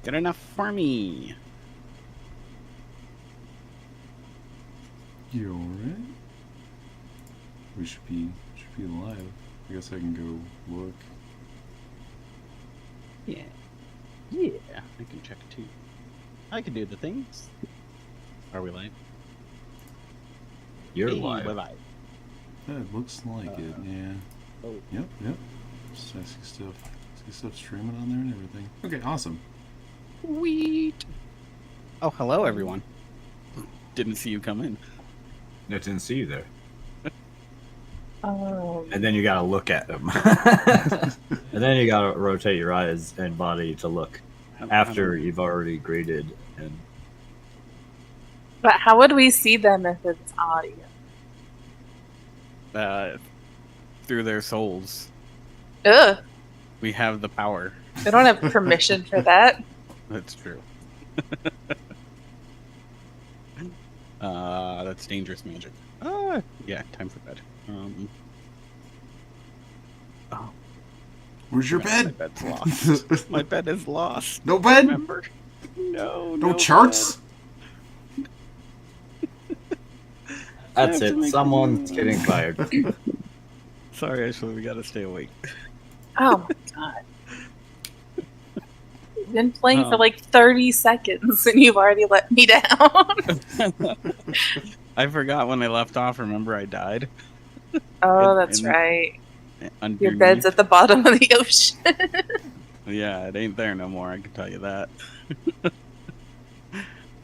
Good enough for me. You alright? We should be alive. I guess I can go look. Yeah. Yeah, I can check too. I can do the things. Are we live? You're Hey, live. we're live. Yeah, it looks like it, yeah. Oh. Yep. Sexy stuff streaming on there and everything. Okay, awesome. Sweet. Oh, hello, everyone. Didn't see you come in. I didn't see you there. Oh. And then you gotta look at them. And then you gotta rotate your eyes and body to look after you've already graded. And But how would we see them if it's audio? Through their souls, Ugh. we have the power. They don't have permission for that. That's true. That's dangerous magic. Yeah, time for bed. Oh, Where's your my bed? bed's lost. My bed is lost. No bed? Remember? No. No charts? that's have to it. make Someone's getting fired. Sorry, Ashley, we gotta stay awake. Oh my god. You've been playing Oh. for like 30 seconds and you've already let me down. I forgot when I left off. Remember, I died. Oh, that's And- right. Your Underneath. bed's at the bottom of the ocean. Yeah, it ain't there no more. I can tell you that.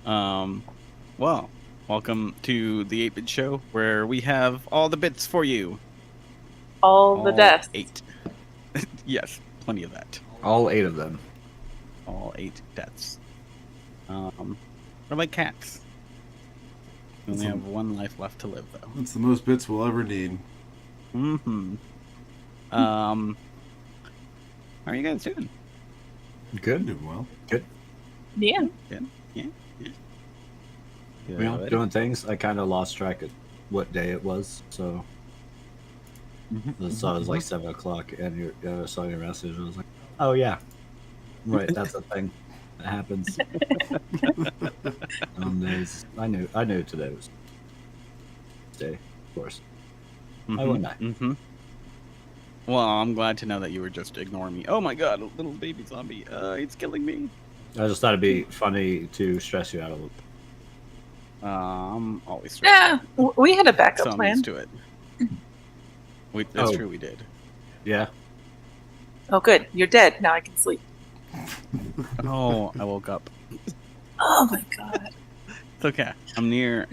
Well, welcome to the 8-Bit Show, where we have all the bits for you. All the deaths. 8. Yes, plenty of that. All 8 of them. All 8 deaths. We're like cats. We only have one life left to live, though. That's the most bits we'll ever need. Mm-hmm. How are you guys doing? I'm Good. doing well. Yeah. You know, doing things. I kind of lost track of what day it was, so I saw it was like 7 o'clock, and I saw your message. And I was like, "Oh yeah, right, that's a thing that happens." Some days, I knew today was day, of course. Why wouldn't I? Mm-hmm. Well, I'm glad to know that you were just ignoring me. Oh my god, a little baby zombie. It's killing me. I just thought it'd be funny to stress you out a little. I'm always Yeah. We had a backup so I'm plan. used to it. That's Oh. true, we did. Yeah. Oh, good. You're dead. Now I can sleep. Oh, I woke up. Oh my god. It's okay. I'm near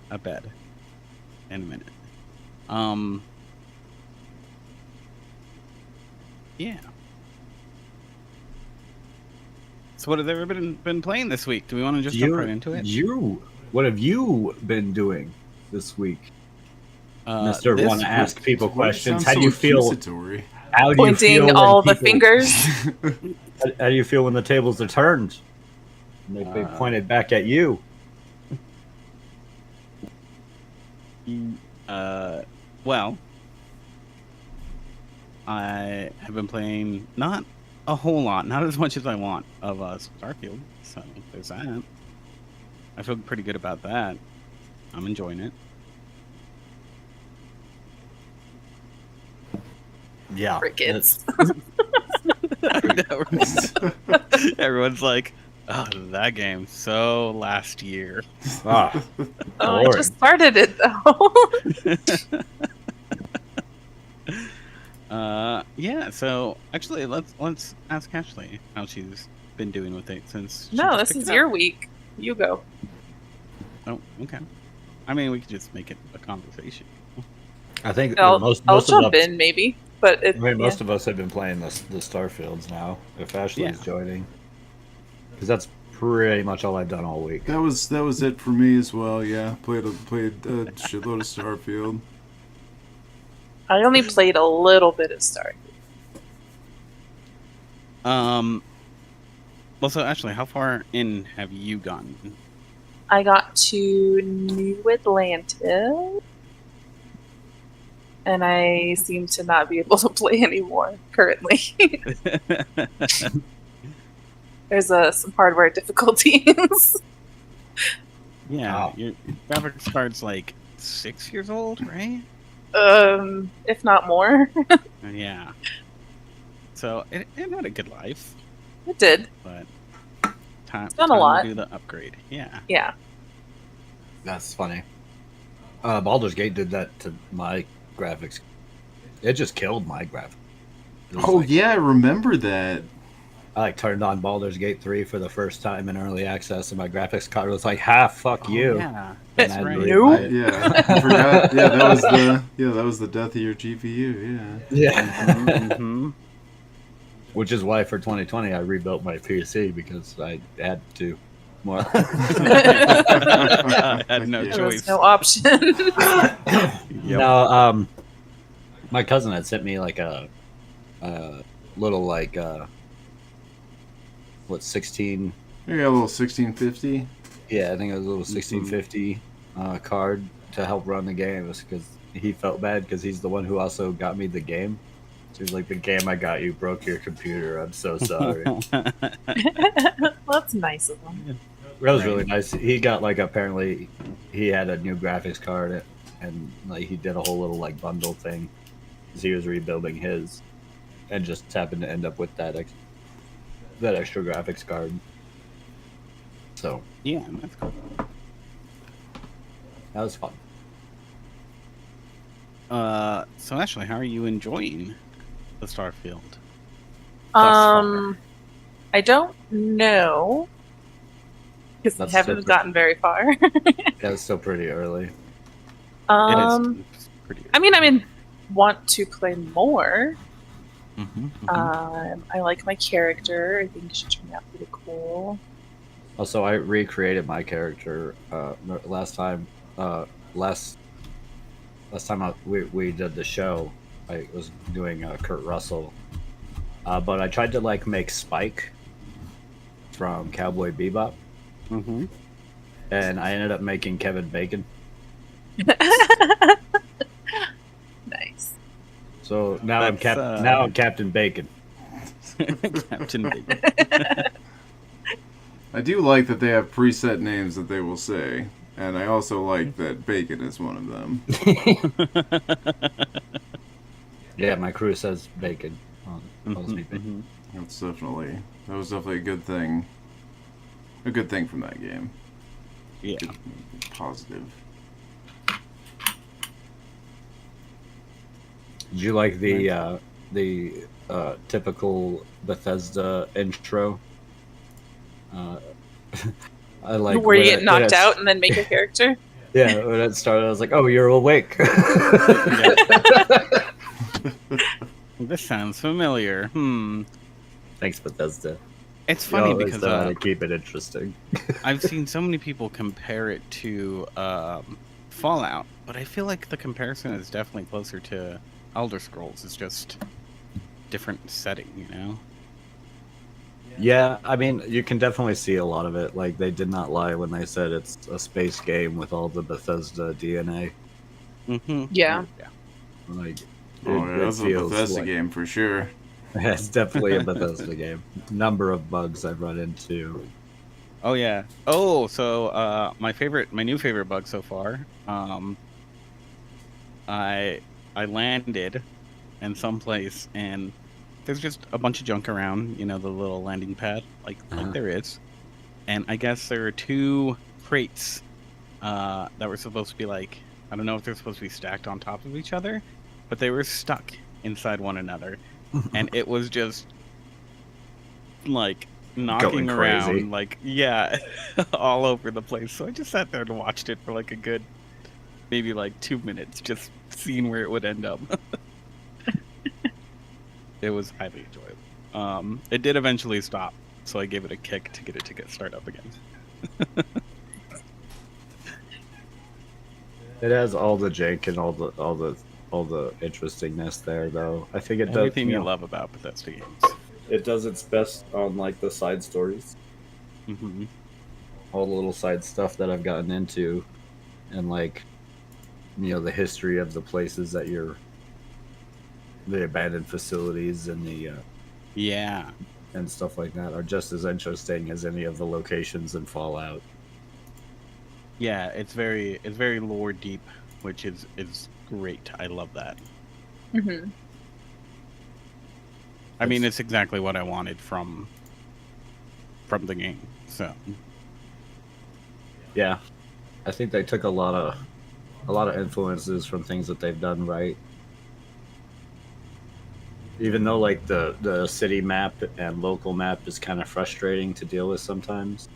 a bed in a minute. Yeah. So what have they ever been playing this week? Do we want to just jump right into it? What have you been doing this week, Mister? This Want to ask people Why it questions? sounds How so do you feel? accusatory? How do you Pointing feel when all the people- fingers. How do you feel when the tables are turned? And they pointed back at you. Well, I have been playing not a whole lot, not as much as I want of Starfield. So there's that. I feel pretty good about that. I'm enjoying it. Yeah. Crickets. Everyone's like, "Oh, that game so last year." Ah, Oh, I boring. just started it though. Yeah. So actually, let's ask Ashley how she's been doing with it since. she No, just this picked is it your up. week. You go. Oh, okay. I mean, we could just make it a conversation. I think I'll most jump of us. in maybe, but it, I mean, most of us have been playing the Starfields now. If Ashley's Yeah. joining, because that's pretty much all I've done all week. That was it for me as well. Yeah, played a shitload of Starfield. I only played a little bit of Star. Well, so Ashley, how far in have you gone? I got to New Atlantis, and I seem to not be able to play anymore currently. There's some hardware difficulties. Yeah, Oh. your graphics card's like 6 years old, right? If not more. Yeah. So it had a good life, It did. but time done a lot. to do the upgrade. Yeah. Yeah. That's funny. Baldur's Gate did that to my graphics. It just killed my graphics. It was Oh like- yeah, I remember that. I like turned on Baldur's Gate 3 for the first time in early access, and my graphics card was like, "Ha, fuck Oh, you." yeah, that's And I right. really- Nope. Yeah, I forgot. Yeah, that was the death of your GPU. Yeah. Yeah. hmm Which is why for 2020 I rebuilt my PC because I had to. More. I had no Yeah. There was choice. no option. Yep. No, my cousin had sent me like a little like 16. You got a little 1650. Yeah, I think it was a little 1650 card to help run the game. It was because he felt bad because he's the one who also got me the game. So he's like, "The game I got you broke your computer. I'm so sorry." That's nice of them. That was really nice. He got like apparently he had a new graphics card and like he did a whole little like bundle thing because he was rebuilding his and just happened to end up with that extra graphics card. So Yeah, that's cool. that was fun. So Ashley, how are you enjoying the Starfield? I don't know because I That's haven't different. gotten very far. Yeah, it's still pretty early. It is pretty. I mean, want to play more. Mm-hmm, I like my character. I think she turned out pretty cool. Also, I recreated my character last time. Last time we did the show, I was doing Kurt Russell, but I tried to like make Spike from Cowboy Bebop, mm-hmm. and I ended up making Kevin Bacon. Nice. So now I'm That's, now I'm Captain Bacon. Captain Bacon. I do like that they have preset names that they will say, and I also like that bacon is one of them. Yeah, my crew says Bacon. Calls me Bacon. Mhm. That was definitely a good thing. A good thing from that game. Yeah. Positive. Did you like the typical Bethesda intro? I like Where you when get it- knocked when it- out and then make a character. Yeah, when it started, I was like, "Oh, you're awake." This sounds familiar. Thanks, Bethesda. It's You funny always because know how to keep it interesting. I've seen so many people compare it to Fallout, but I feel like the comparison is definitely closer to Elder Scrolls. It's just different setting, you know? Yeah, I mean, you can definitely see a lot of it. Like, they did not lie when they said it's a space game with all the Bethesda DNA. Mm-hmm. Yeah. Like, Oh yeah, that's a feels Bethesda like- game for sure. It's definitely a Bethesda game. Number of bugs I've run into. Oh yeah. Oh, so my new favorite bug so far. I landed in some place and there's just a bunch of junk around, you know, the little landing pad, like there is. And I guess there are two crates that were supposed to be like, I don't know if they're supposed to be stacked on top of each other, but they were stuck inside one another. And it was just like knocking Going crazy. around, like, yeah, all over the place. So I just sat there and watched it for like a good, maybe like 2 minutes, just seeing where it would end up. It was highly enjoyable. It did eventually stop, so I gave it a kick to get start up again. It has all the jank and all the interestingness there, though. I think it does. Everything you know, love about Bethesda games. It does its best on like the side stories, Mm-hmm. all the little side stuff that I've gotten into, and like, you know, the history of the places the abandoned facilities and the Yeah. and stuff like that are just as interesting as any of the locations in Fallout. Yeah, it's very lore deep, which is great. I love that. Hmm. I mean, it's exactly what I wanted from the game. So Yeah, I think they took a lot of influences from things that they've done right. Even though like the city map and local map is kind of frustrating to deal with sometimes,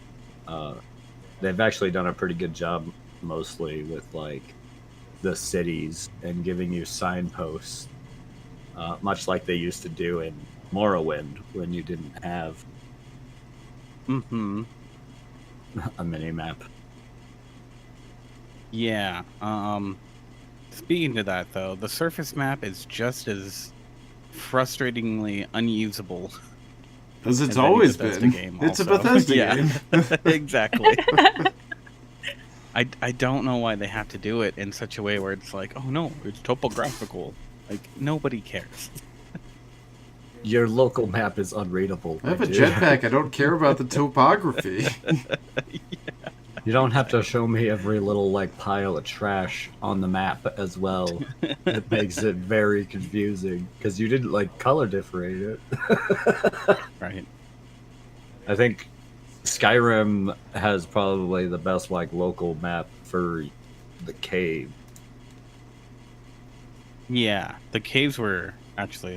they've actually done a pretty good job mostly with like the cities and giving you signposts, much like they used to do in Morrowind when you didn't have mm-hmm. a mini map. Yeah. Speaking to that though, the surface map is just as frustratingly unusable. As it's as any always Bethesda been. game It's a also. Bethesda Yeah. game. Exactly. I don't know why they have to do it in such a way where it's like, oh no, it's topographical. Like nobody cares. Your local map is unreadable. I have a dude. jetpack. I don't care about the topography. You don't have to show me every little like pile of trash on the map as well. It makes it very confusing because you didn't like color differentiate it. Right. I think Skyrim has probably the best like local map for the cave. Yeah. The caves were actually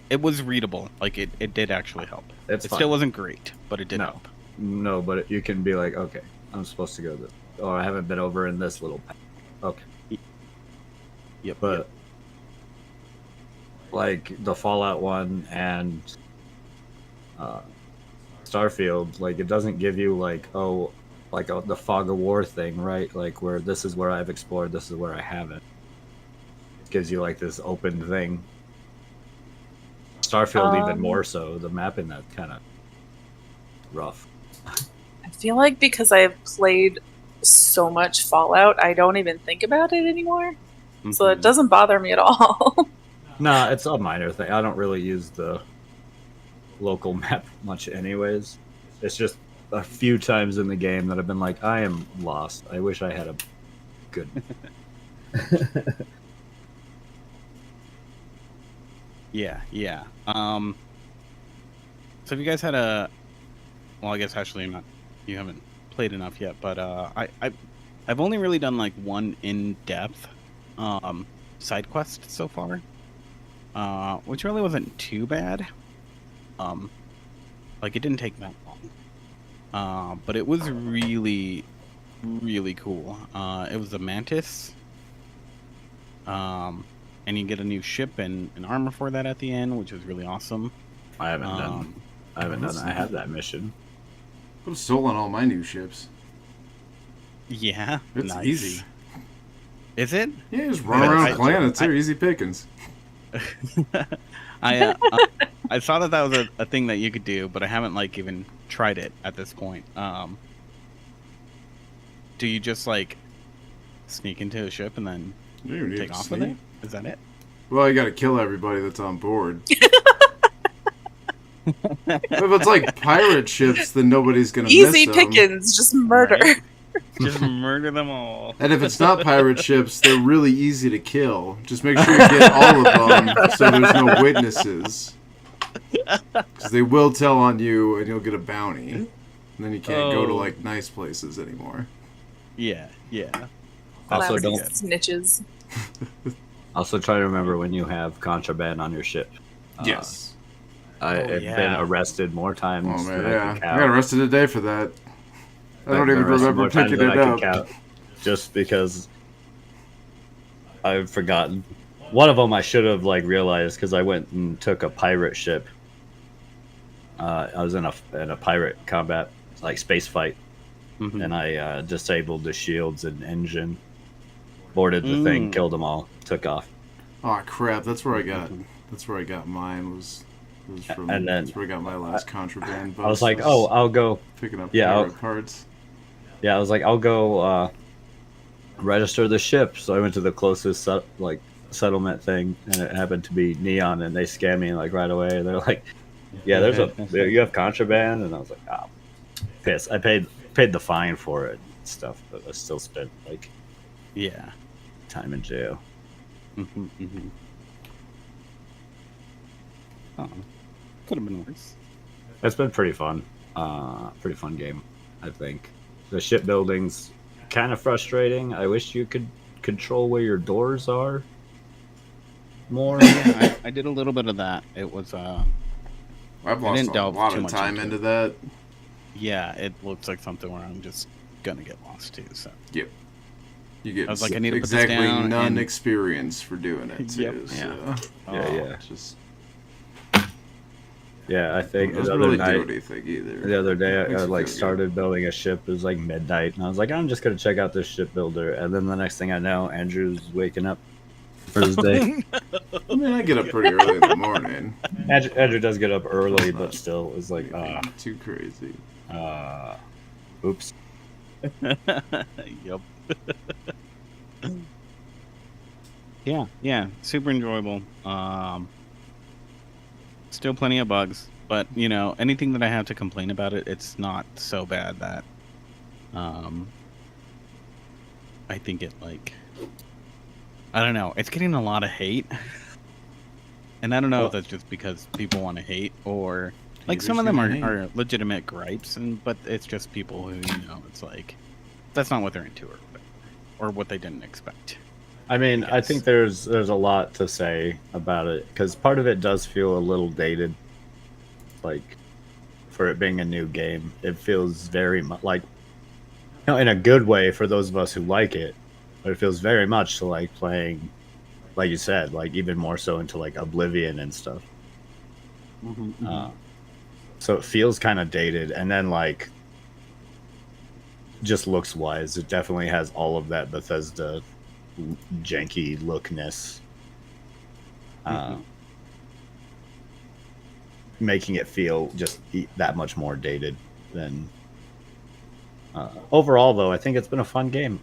it was readable. Like it did actually help. It's It fine. still wasn't great, but it did No. help. No, but you can be like, okay, I'm supposed to go this. Oh, I haven't been over in this little path. Okay. Yep. But like the Fallout one and Starfield, like it doesn't give you like the fog of war thing, right? Like where this is where I've explored, this is where I haven't. It gives you like this open thing. Starfield even more so. The map in that kind of rough. I feel like because I've played so much Fallout, I don't even think about it anymore. So it Mhm. doesn't bother me at all. Nah, it's a minor thing. I don't really use the local map much anyways. It's just a few times in the game that I've been like, I am lost. I wish I had a good Yeah, yeah. So have you guys had a? Well, I guess actually not. You haven't played enough yet, but I've only really done like one in-depth side quest so far, which really wasn't too bad. Like it didn't take that long, but it was really, really cool. It was a mantis. And you get a new ship and armor for that at the end, which was really awesome. I haven't done I have that mission. I've stolen all my new ships. Yeah, It's nice. easy. Is it? Yeah, just run Yeah, around I- planets. They're easy pickings. I saw that was a thing that you could do, but I haven't like even tried it at this point. Do you just like sneak into a ship and then You don't need take to off with sneak. it? Is that it? Well, you gotta kill everybody that's on board. But if it's like pirate ships, then nobody's gonna Easy miss them. pickings, just murder. Right. Just murder them all. And if it's not pirate ships, they're really easy to kill. Just make sure you get all of them so there's no witnesses. Because they will tell on you and you'll get a bounty. And then you can't go to Oh. like nice places anymore. Yeah, yeah. Also, Lousy don't snitches. also try to remember when you have contraband on your ship. Yes. I've been yeah. arrested more times Oh man, than I yeah. can I count. got arrested today for that. I I've don't been even arrested remember more times picking than it I can up. count, just because I've forgotten. One of them I should have like realized because I went and took a pirate ship. I was in a pirate combat like space fight, Mhm. and I disabled the shields and engine, boarded the thing, Mm. killed them all, took off. Oh crap! That's where I got. That's where I got mine. Was from. And then- that's where I got my last contraband. I was like, bust, oh, I'll go. picking up yeah, pirate parts. Yeah, I was like, I'll go register the ship. So I went to the closest settlement thing, and it happened to be Neon, and they scammed me like right away. They're like, Yeah, you have contraband, and I was like, oh, piss. I paid the fine for it and stuff, but I still spent like Yeah. time in jail. Mm-hmm. Oh, could have been worse. It's been pretty fun. Pretty fun game, I think. The shipbuilding's kind of frustrating. I wish you could control where your doors are more. Yeah, I did a little bit of that. It was I've I lost didn't a delve lot too of much time into into that. yeah, it looks like something where I'm just gonna get lost too. So You get I was like, I need to put this exactly down none and- experience for doing it too. Yep. So. Yeah. Just Yeah, I think it the doesn't other really night, do anything either. the other day, I Makes you like feel good. started building a ship. It was like midnight, and I was like, I'm just gonna check out this shipbuilder. And then the next thing I know, Andrew's waking up for his day. I mean, I get up pretty early in the morning. Andrew does get up early, but still, it's like, Too crazy. oops. Yep. yeah, super enjoyable. Still plenty of bugs, but you know, anything that I have to complain about it, it's not so bad that I think it like I don't know, it's getting a lot of hate. And I don't know if that's just because people want to hate or like some of them are legitimate gripes, but it's just people who, you know, it's like that's not what they're into or what they didn't expect. I mean, I Yes. think there's a lot to say about it because part of it does feel a little dated. Like, for it being a new game, it feels very much like, you know, in a good way for those of us who like it, but it feels very much like playing, like you said, like even more so into like Oblivion and stuff. So it feels kind of dated, and then like, just looks wise, it definitely has all of that Bethesda janky lookness, making it feel just that much more dated than overall. Though I think it's been a fun game.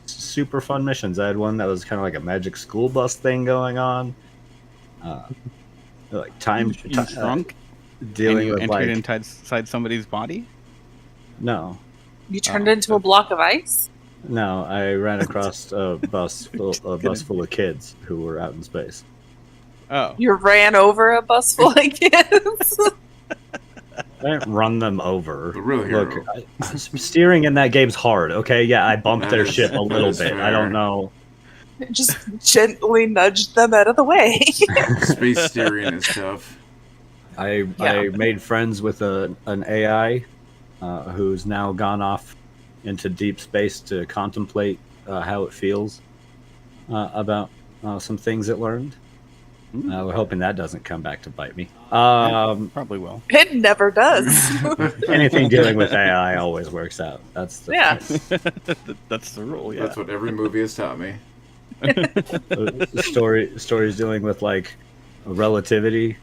Super fun missions. I had one that was kind of like a magic school bus thing going on, like You drunk dealing and you with entered like inside somebody's body. no You turned into a block of ice? no I ran across a bus full of kids who were out in space. Oh, You ran over a bus full of kids? I didn't run them over. The real hero. Look, steering in that game's hard. Okay, yeah, I bumped That their is- ship a that little is bit. I fair. don't know. Just gently nudged them out of the way. Space steering is tough. I made friends with an AI who's now gone off into deep space to contemplate how it feels about some things it learned. We're hoping that doesn't come back to bite me. probably will. It never does. Anything dealing with AI always works out. That's the Yeah. That's the rule. Yeah. That's what every movie has taught me. stories dealing with like relativity.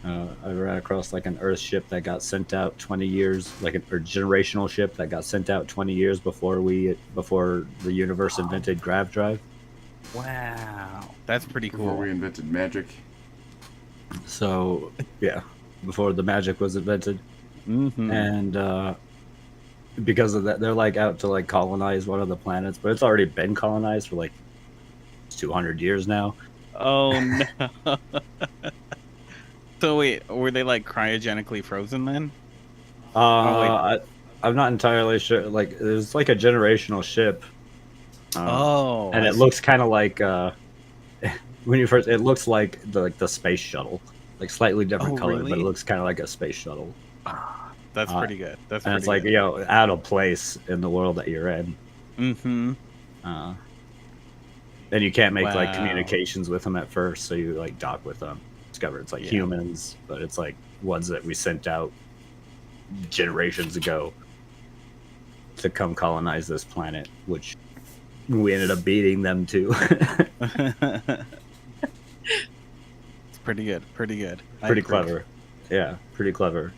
I ran across like an Earth ship that got sent out 20 years, like a generational ship that got sent out 20 years before the universe invented grav drive. Wow, that's pretty Before cool. we invented magic. So yeah, before the magic was invented, Mm-hmm. and because of that, they're like out to like colonize one of the planets, but it's already been colonized for like 200 years now. Oh no. So wait, were they like cryogenically frozen then? I'm not entirely sure. Like, there's like a generational ship. And I it see. looks kind of like when you first, it looks like the space shuttle, like slightly different Oh, color, but really? it looks kind of like a space shuttle. That's pretty good. That's And pretty it's like, good. you know, out of place in the world that you're in. Mm-hmm. And you can't make like Wow. communications with them at first, so you like dock with them. Discover it's like Yeah. humans, but it's like ones that we sent out generations ago to come colonize this planet, which we ended up beating them to. It's pretty good. Pretty good. I Pretty agree. clever. Yeah, pretty clever.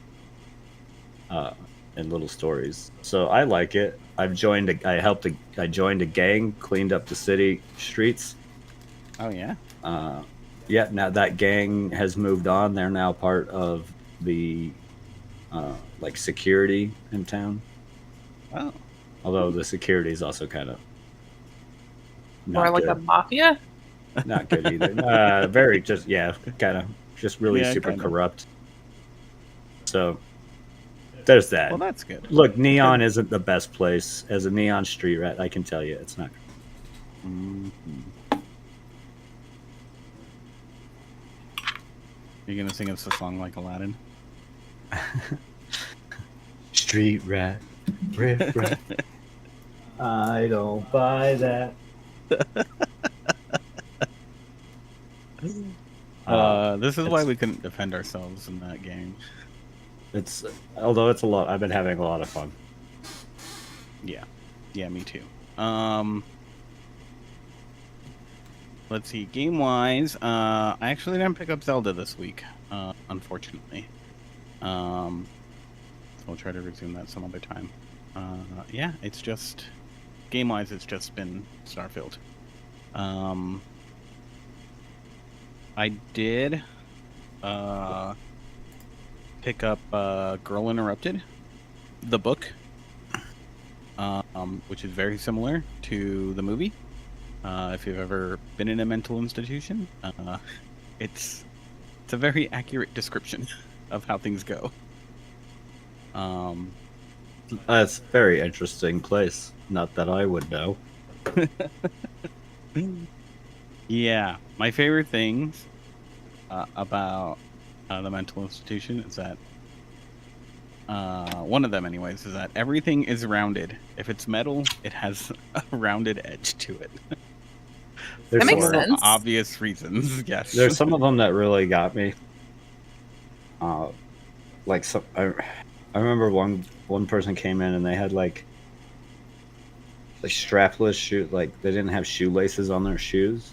And little stories. So I like it. I joined a gang, cleaned up the city streets. Oh yeah. Yeah, now that gang has moved on. They're now part of the like security in town. Oh, Although the security is also kind of More like a mafia. not good either. Very just kind of just really Yeah, super kinda. corrupt. So there's that. well, that's good. Look, Neon isn't the best place. As a Neon street rat, I can tell you it's not. Mhm. You're gonna sing us a song like Aladdin? Street rat, riff rat. I don't buy that. This is why it's- we couldn't defend ourselves in that game. It's although it's a lot. I've been having a lot of fun. Yeah, me too. Let's see. Game wise, I actually didn't pick up Zelda this week, unfortunately. So we'll try to resume that some other time. Yeah, it's just game wise, it's just been Starfield. I did pick up Girl Interrupted, the book, which is very similar to the movie. If you've ever been in a mental institution, it's a very accurate description of how things go. That's a very interesting place. Not that I would know. Yeah, my favorite things about the mental institution is that one of them, anyways, is that everything is rounded. If it's metal, it has a rounded edge to it. There's That makes some, sense. Obvious reasons, yes. There's some of them that really got me. Like some, I remember one person came in and they had like strapless shoe, like they didn't have shoelaces on their shoes,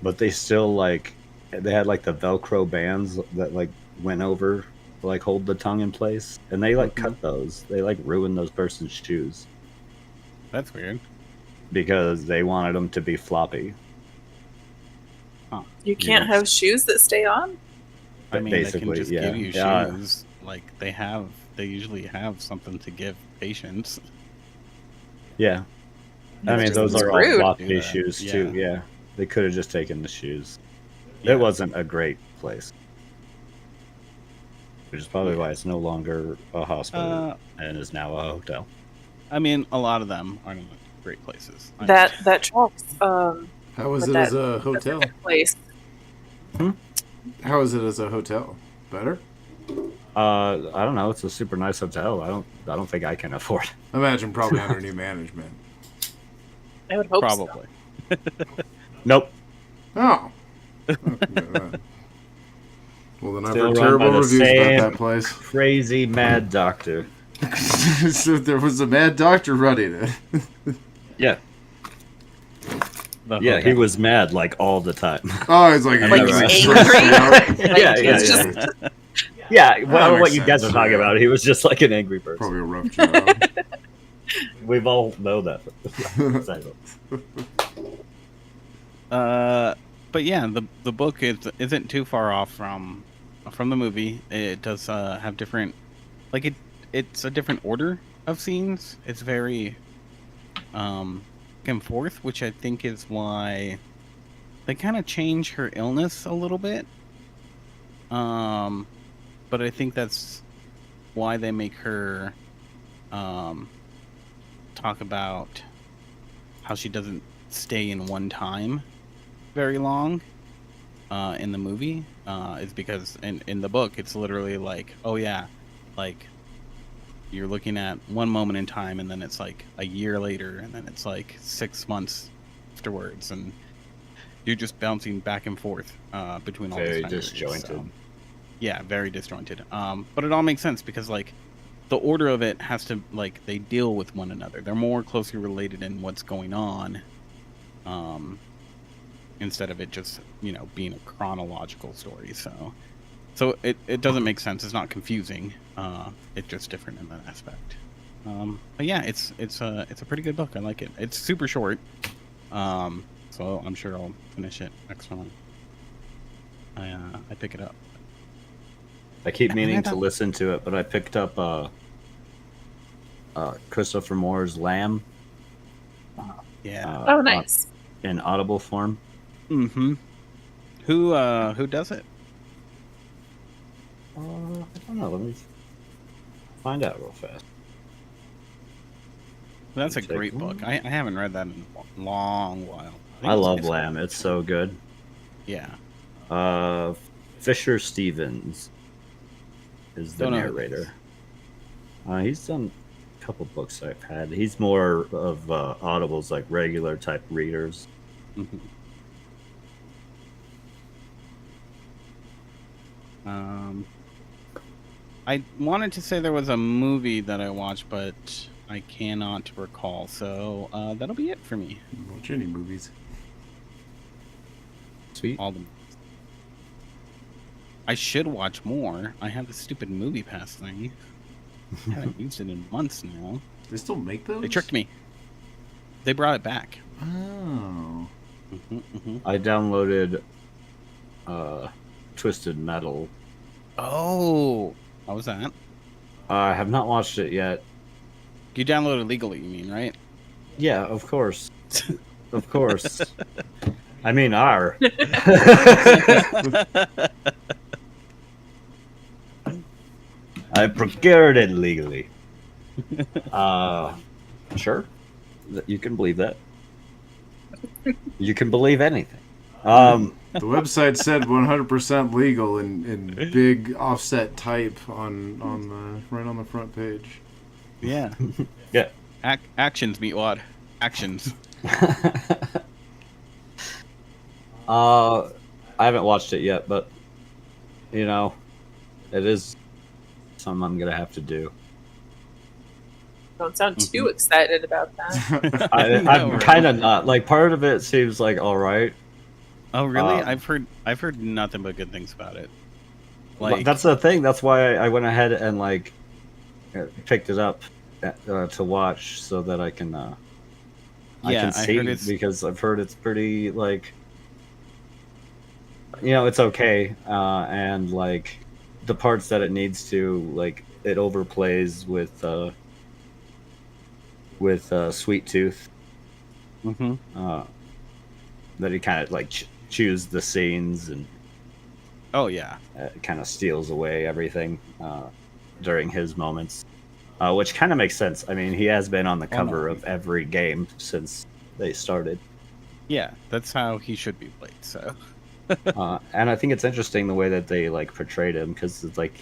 but they still they had like the Velcro bands that like went over to like hold the tongue in place, and they like cut those. They like ruined those person's shoes That's weird. because they wanted them to be floppy. You can't Yes. have shoes that stay on. I mean, they Basically, can just yeah. give you Yeah. shoes. Like they usually have something to give patients. Yeah, I That's mean just those are all rude. floppy Do that, shoes yeah. too. Yeah, they could have just taken the shoes. Yeah. It wasn't a great place, which is probably why it's no longer a hospital and is now a hotel. I mean, a lot of them are not great places. That tracks. How is But it that- as a hotel? Place. How is it as a hotel? Better? I don't know. It's a super nice hotel. I don't think I can afford it. I imagine probably under new management. I would hope so. probably. Nope. Oh. Well, then I've Still heard run terrible by the reviews same- about that place. Crazy mad doctor. So there was a mad doctor running it. Yeah. The Yeah, he hotel. was mad like all the time. Oh, it's like, Like he's angry? stressed out. Like, Yeah, yeah, it's yeah. just Yeah, well, makes what you guys sense, are talking yeah. about, he was just like an angry person. Probably a rough job. We've all know that. But yeah, the book isn't too far off from the movie. It does have different, like it's a different order of scenes. It's very back and forth, which I think is why they kind of change her illness a little bit. But I think that's why they make her talk about how she doesn't stay in one time very long in the movie is because in the book it's literally like, oh yeah, like you're looking at one moment in time and then it's like a year later and then it's like 6 months afterwards and you're just bouncing back and forth between all Very these time periods, disjointed. so. Yeah, very disjointed. But it all makes sense because like the order of it has to, like, they deal with one another. They're more closely related in what's going on, instead of it just, being a chronological story. So it doesn't make sense. It's not confusing. It's just different in that aspect. But yeah, it's a pretty good book. I like it. It's super short. So I'm sure I'll finish it next time I pick it up. I keep meaning to don't- listen to it, but I picked up Christopher Moore's Lamb Yeah. Oh, nice. in Audible form. Mm-hmm. Who does it? I don't know. Let me find out real fast. That's a Check great one. book. I haven't read that in a long while. think I it's love high school. Lamb. It's so good. Yeah. Fisher Stevens is the Don't know who that narrator. He's done a couple books I've had. He's more of Audible's like regular type readers. Mhm. I wanted to say there was a movie that I watched, but I cannot recall. So that'll be it for me. Watch any movies. Sweet. All the. I should watch more. I have the stupid movie pass thing. I haven't used it in months now. They still make those? They tricked me. They brought it back. Oh. I downloaded Twisted Metal. Oh, how was that? I have not watched it yet. You downloaded legally, you mean, right? Yeah, of course. Of course. I mean, R. I procured it legally. Sure. You can believe that. You can believe anything. The website said 100% legal in big offset type on the right on the front page. Yeah. Yeah. Actions, Meatwad. Actions. I haven't watched it yet, but you know, it is something I'm gonna have to do. Don't sound too excited about that. I'm right? kind of not. Like, part of it seems like all right. Oh, really? Um, I've heard nothing but good things about it. Well, that's the thing. That's why I went ahead and like picked it up to watch so that I can I Yeah, can I see heard it's- because I've heard it's pretty like it's okay and like the parts that it needs to like it overplays with Sweet Tooth Mm-hmm. that he kind of like chews the scenes and Oh yeah. kind of steals away everything during his moments, which kind of makes sense. I mean, he has been on the cover of every game since they started, Yeah, that's how he should be played. So. and I think it's interesting the way that they like portrayed him because it's like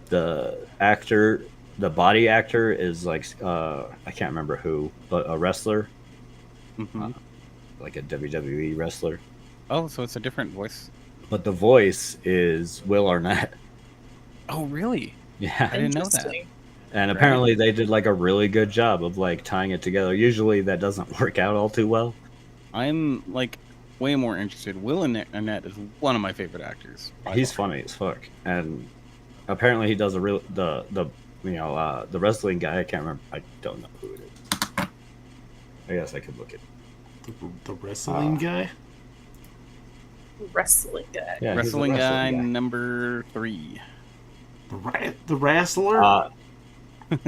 the actor, the body actor is like I can't remember who, but a wrestler, Mhm. like a WWE wrestler. Oh, so it's a different voice. But the voice is Will Arnett. Oh, really? Yeah. I didn't know that. Interesting. And apparently they did like a really good job of like tying it together. Usually that doesn't work out all too well. I'm like way more interested. Will Arnett is one of my favorite actors. by He's far. funny as fuck. And apparently he does a real the wrestling guy, I can't remember. I don't know who it is. I guess I could look it. The wrestling guy? Wrestling guy. Yeah, he's a Wrestling guy guy. number 3. The wrestler?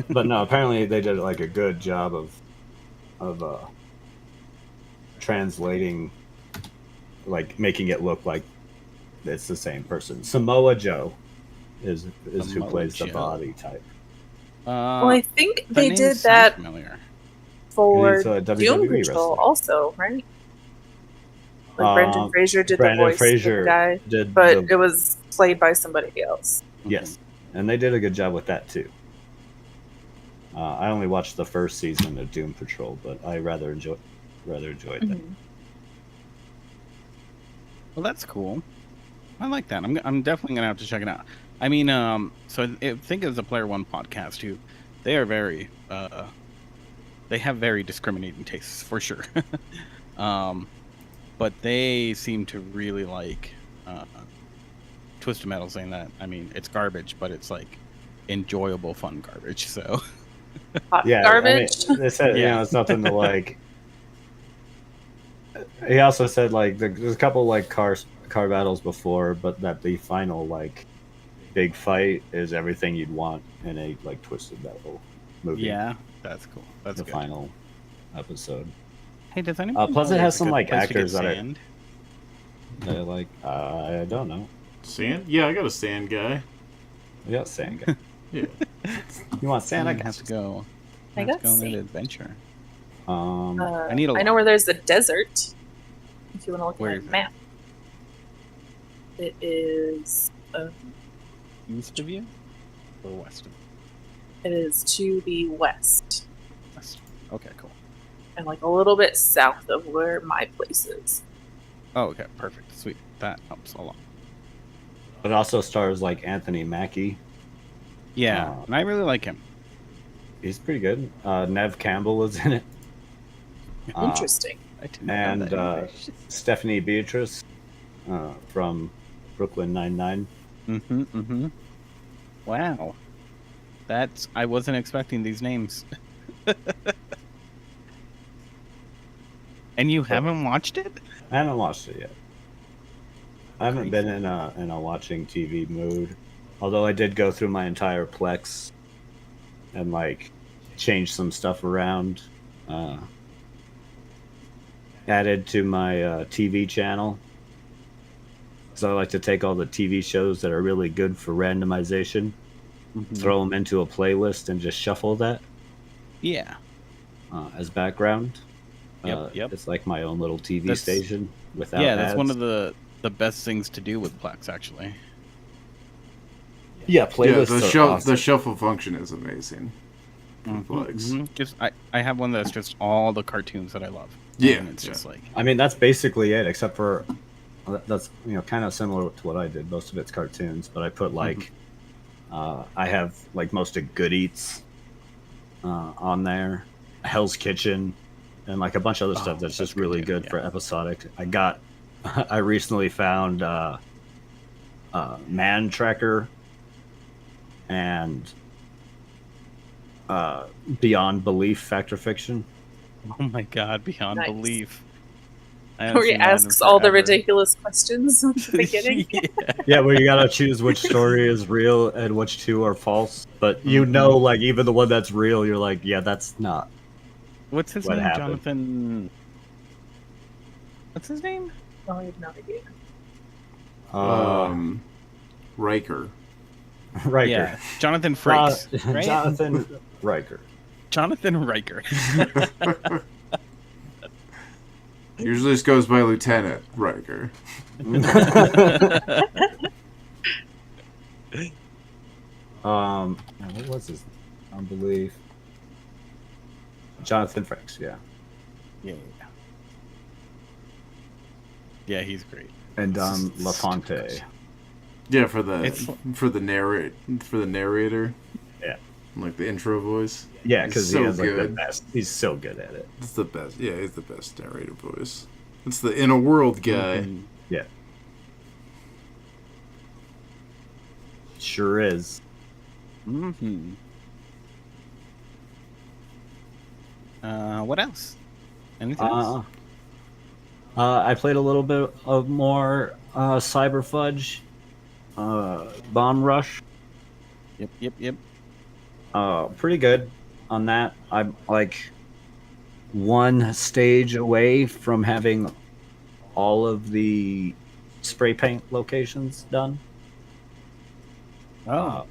But no, apparently they did like a good job of translating, like making it look like it's the same person. Samoa Joe is who Samoa plays the Joe. body type. Well, I think the they name did sounds that familiar. for He's a Doom WWE Patrol wrestler. also, right? Like Brendan Fraser did Brandon the voice Fraser of the guy, did but the- it was played by somebody else. Yes, and they did a good job with that too. I only watched the first season of Doom Patrol, but I rather enjoyed that. Mhm. Well, that's cool. I like that. I'm definitely gonna have to check it out. I mean, so I think it's a Player One podcast too. They are very, they have very discriminating tastes for sure. But they seem to really like Twisted Metal, saying that. I mean, it's garbage, but it's like enjoyable, fun garbage. So Hot Yeah, garbage. I mean, they said Yeah. it's nothing to like. He also said like there's a couple like car battles before, but that the final like big fight is everything you'd want in a like Twisted Metal movie. Yeah, that's cool. That's the good. final episode. Hey, does anyone? Plus know it has there's a some, good like, place to get actors that are- sand? They're like, I don't know. Sand? Yeah, I got a sand guy. We got sand guy. Yeah. You want sand? I have got to go. I have got to go on an sand. adventure. you. I need a I know lot. where there's a desert. If you want to look Where at is a it? map, it is. East of you, or west of It is to the west, west? Okay, cool. and like a little bit south of where my place is. Oh, okay, perfect, sweet. That helps a lot. It also stars like Anthony Mackie. Yeah, and I really like him. He's pretty good. Nev Campbell is in it. Interesting. I didn't know And that either. Stephanie Beatrice from Brooklyn Nine-Nine. Mm-hmm. Wow, that's I wasn't expecting these names. And you haven't watched it? I haven't watched it yet. I haven't Crazy. been in a watching TV mood. Although I did go through my entire Plex and like change some stuff around. Added to my TV channel. So I like to take all the TV shows that are really good for randomization, Mhm. throw them into a playlist, and just shuffle that Yeah, as background. Yep. It's like my own little TV That's- station without yeah. That's ads. one of the best things to do with Plex, actually. Yeah, Yeah, playlists are awesome. the shuffle function is amazing. Plex. Just I have one that's just all the cartoons that I love. Yeah, and it's just like I mean, that's basically it, except for that's kind of similar to what I did. Most of it's cartoons, but I put like I have like most of Good Eats on there, Hell's Kitchen, and like a bunch of other stuff that's just good really too, good for episodic. I recently found Man Tracker and Beyond Belief Fact or Fiction. oh my god, beyond Nice. belief. I haven't Where he seen that in asks all the forever. ridiculous questions at the beginning. Yeah. Yeah, where you gotta choose which story is real and which two are false. But you know, like even the one that's real, you're like, yeah, that's not. What's his What name? happened? Jonathan. What's his name? Oh, I have no idea. Riker. Riker. Yeah, Jonathan Frakes, right? Jonathan Riker. Jonathan Riker. Usually just goes by Lieutenant Riker. What was his unbelief? Jonathan Frakes, yeah. Yeah. Yeah, he's great. And It's LaFonte. Yeah, It's- for the narrator. Yeah. Like the intro voice. Yeah, He's because so he has like the good. best. He's so good at it. It's the best. Yeah, he's the best narrator voice. It's the In a World guy. Mhm. Yeah. Sure is. Mhm. What else? Anything else? I played a little bit of more Cyber Fudge, Bomb Rush. Yep. Pretty good on that. I'm like one stage away from having all of the spray paint locations done. Oh,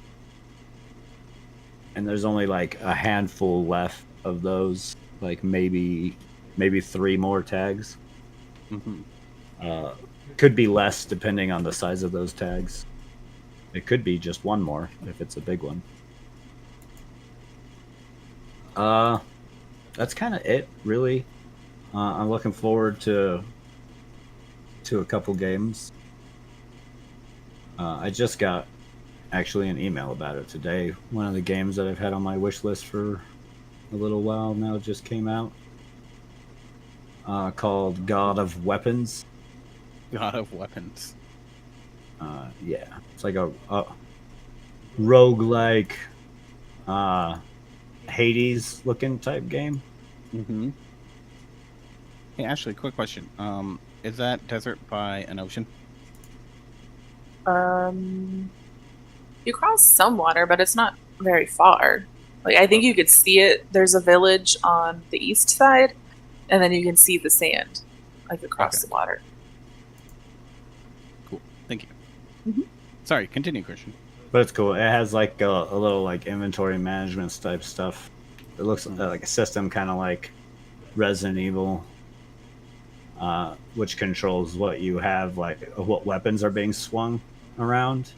And there's only like a handful left of those, like maybe 3 more tags. mhm. Could be less depending on the size of those tags. It could be just one more if it's a big one. That's kind of it, really. I'm looking forward to a couple games. I just got actually an email about it today. One of the games that I've had on my wish list for a little while now just came out. Called God of Weapons. God of Weapons. Yeah, it's like a roguelike Hades looking type game. Mm-hmm. Hey, Ashley, quick question. Is that desert by an ocean? You cross some water, but it's not very far. Like I think you could see it. There's a village on the east side, and then you can see the sand, like across Okay. the water. Cool. Thank you. Mhm. Sorry, continue, Christian. But it's cool. It has like a little like inventory management type stuff. It looks like a system kind of like Resident Evil, which controls what you have, like what weapons are being swung around.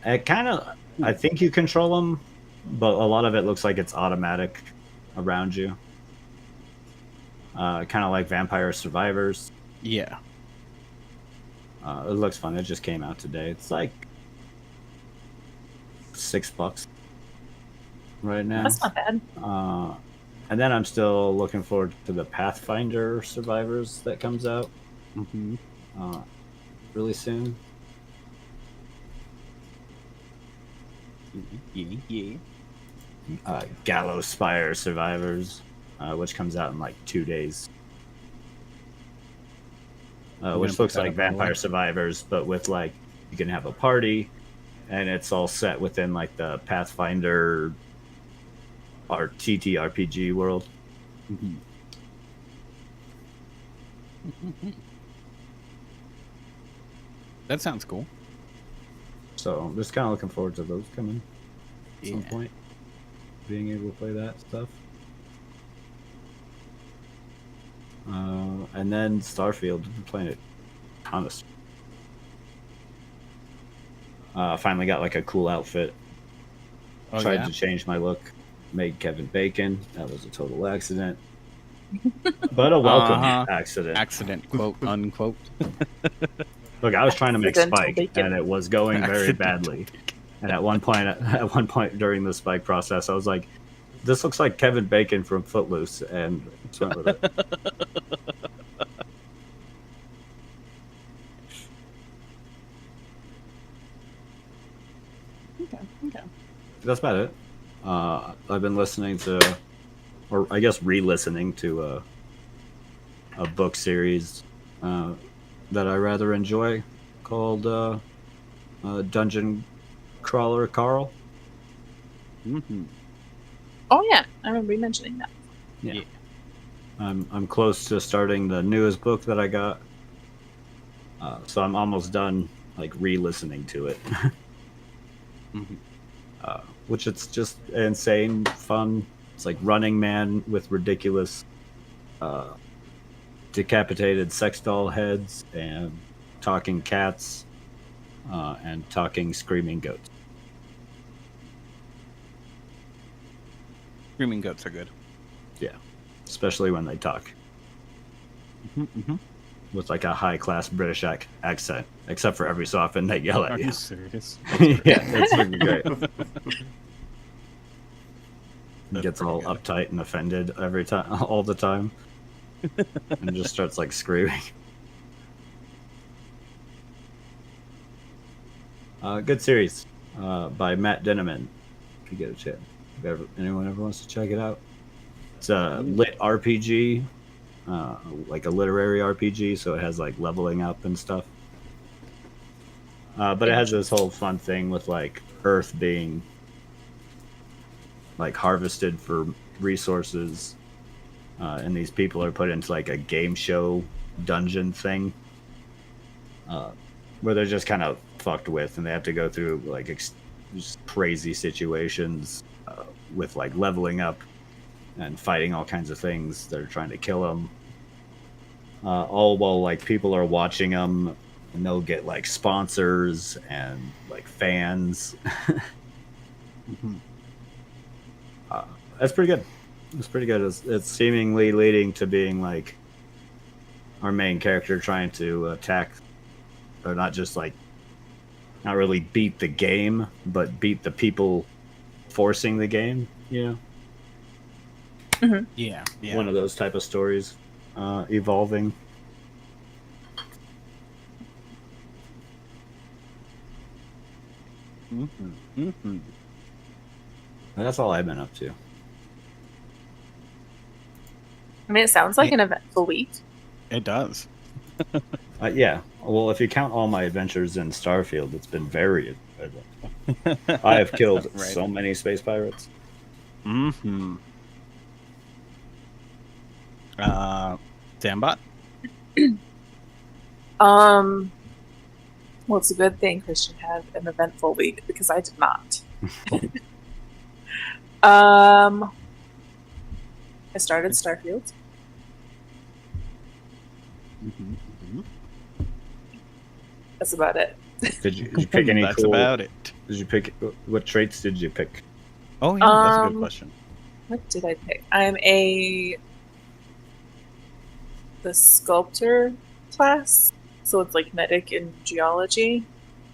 It kind of, I think you control them, but a lot of it looks like it's automatic around you. Kind of like Vampire Survivors. Yeah. It looks fun. It just came out today. It's like $6 right now. That's not bad. And then I'm still looking forward to the Pathfinder Survivors that comes out Mm-hmm. really soon. Yeah. Gallows Spire Survivors, which comes out in like 2 days. gonna Which put looks that like up on the Vampire list. Survivors, but with like you can have a party, and it's all set within like the Pathfinder or TTRPG world. Mm-hmm. That sounds cool. So I'm just kind of looking forward to those coming at some Yeah. point. Being able to play that stuff. And then Starfield, been playing it ton of. Finally got like a cool outfit. Oh, Tried yeah? to change my look. Made Kevin Bacon. That was a total accident. But a welcome Uh-huh. accident. Accident, quote, unquote. Look, I was trying to make Accidental Spike, bacon. and it was going very Accidental badly. And at one point during the Spike process, I was like, "This looks like Kevin Bacon from Footloose," and just went with it. Okay, okay. That's about it. I've been listening to, or I guess re-listening to a book series that I rather enjoy called Dungeon Crawler Carl. Mm-hmm. Oh yeah, I remember you mentioning that. Yeah. I'm close to starting the newest book that I got, so I'm almost done like re-listening to it, Mhm. which it's just insane fun. It's like Running Man with ridiculous decapitated sex doll heads and talking cats and talking screaming goats. Screaming goats are good. Especially when they talk Mm-hmm. with like a high class British accent, except for every so often they yell Are at you you. serious? Yeah, it's freaking great. He That's gets pretty all good. uptight and offended every time, all the time, and just starts like screaming. Good series by Matt Dinneman. If you get a chance, if anyone ever wants to check it out, it's a lit RPG, like a literary RPG, so it has like leveling up and stuff. But it has this whole fun thing with like Earth being like harvested for resources, and these people are put into like a game show dungeon thing, where they're just kind of fucked with, and they have to go through like just crazy situations with like leveling up and fighting all kinds of things that are trying to kill them. All while like people are watching them, and they'll get like sponsors and like fans. Mhm. That's pretty good. It's pretty good. It's seemingly leading to being like our main character trying to attack, or not just like, not really beat the game, but beat the people forcing the game. You know, Yeah, yeah. one of those type of stories evolving. Mm-hmm. Mm-hmm. And that's all I've been up to. I mean, it sounds like an eventful week. It does. Yeah. Well, if you count all my adventures in Starfield, it's been very good. I have killed Right. so many space pirates. Mm-hmm. Zambot? Well, it's a good thing Christian had an eventful week because I did not. I started Starfield. Mm-hmm. That's about it. Did you pick any That's cool? about it. Did you pick what traits did you pick? Oh, yeah, that's a good Um, question. What did I pick? I'm the sculptor class, so it's like medic and geology.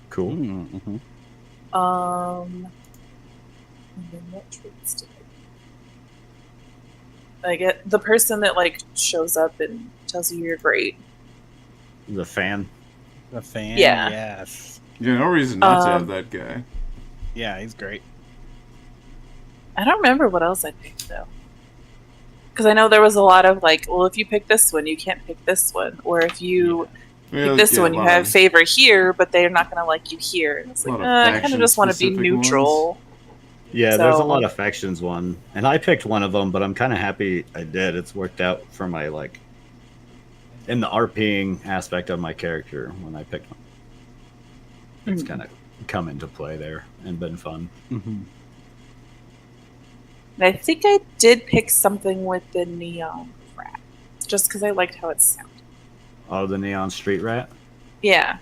Cool. Mm-hmm. And then what traits did I get? The person that like shows up and tells you you're great. The fan. A fan? Yeah. Yes. Yeah, no reason not to have Um, that guy. Yeah, he's great. I don't remember what else I picked though. Because I know there was a lot of like, well, if you pick this one, you can't pick this one, or if you pick this one, you have favor here, but they're not going to like you here. And it's A like, lot of I kind of just want to be faction-specific neutral. Yeah, there's a So- lot of factions one, and I picked one of them, but I'm kind of happy I did. It's worked out for my like in the RPing aspect of my character when I picked one. It's Mhm. kind of come into play there and been fun. Mm-hmm. And I think I did pick something with the neon rat, just because I liked how it sounded. Oh, the Neon Street Rat. Yeah,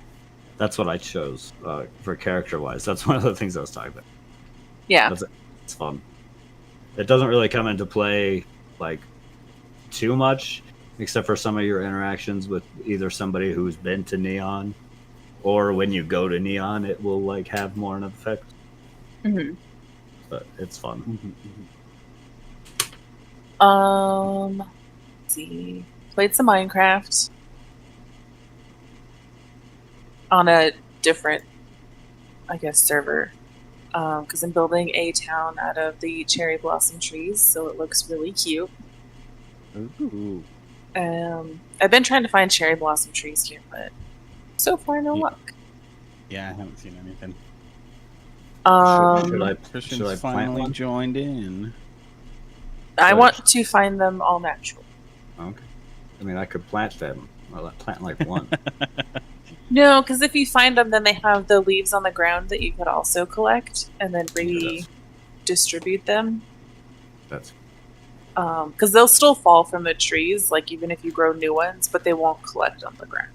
That's what I chose for character wise. That's one of the things I was talking about. yeah. It's fun. It doesn't really come into play like too much, except for some of your interactions with either somebody who's been to Neon, or when you go to Neon, it will like have more of an effect. hmm But it's fun. Mm-hmm. Let's see. Played some Minecraft on a different, I guess, server. Because I'm building a town out of the cherry blossom trees, so it looks really cute. Ooh. I've been trying to find cherry blossom trees here, but so far no Yeah. luck. Yeah, I haven't seen anything. Should I Christian's plant finally one? joined in. I want to find them all natural. Okay. I mean, I could plant them. I'll plant like one. No, because if you find them, then they have the leaves on the ground that you could also collect and then redistribute them. That's Because they'll still fall from the trees, like even if you grow new ones, but they won't collect on the ground.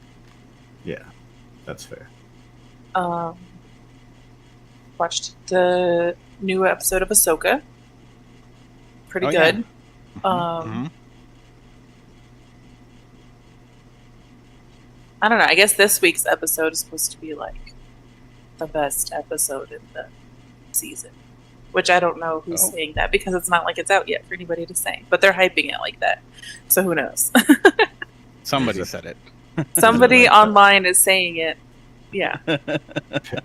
yeah, that's fair. Watched the new episode of Ahsoka. Pretty Oh, yeah. good. Mhm. I don't know. I guess this week's episode is supposed to be like the best episode in the season, which I don't know who's Oh. saying that because it's not like it's out yet for anybody to say, but they're hyping it like that. So who knows? Somebody said it. Somebody like that. online is saying it. Yeah.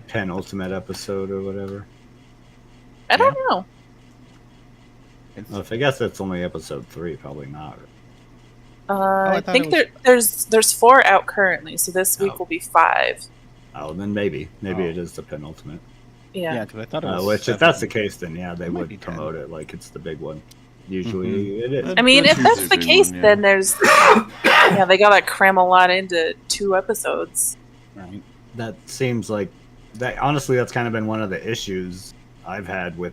Penultimate episode or whatever. I don't know. It's- Well, if I guess it's only episode 3, probably not. I thought think it there's 4 out currently, so this week Oh. will be 5. Oh, then maybe Oh. it is the penultimate. Yeah. yeah, because I thought it was. Which, if that's the case, then yeah, they It might be would 10. promote it like it's the big one. Usually it is. I mean, if That's that's usually the a big case, one, yeah. then there's yeah, they gotta cram a lot into 2 episodes. Right. That seems like that. Honestly, that's kind of been one of the issues I've had with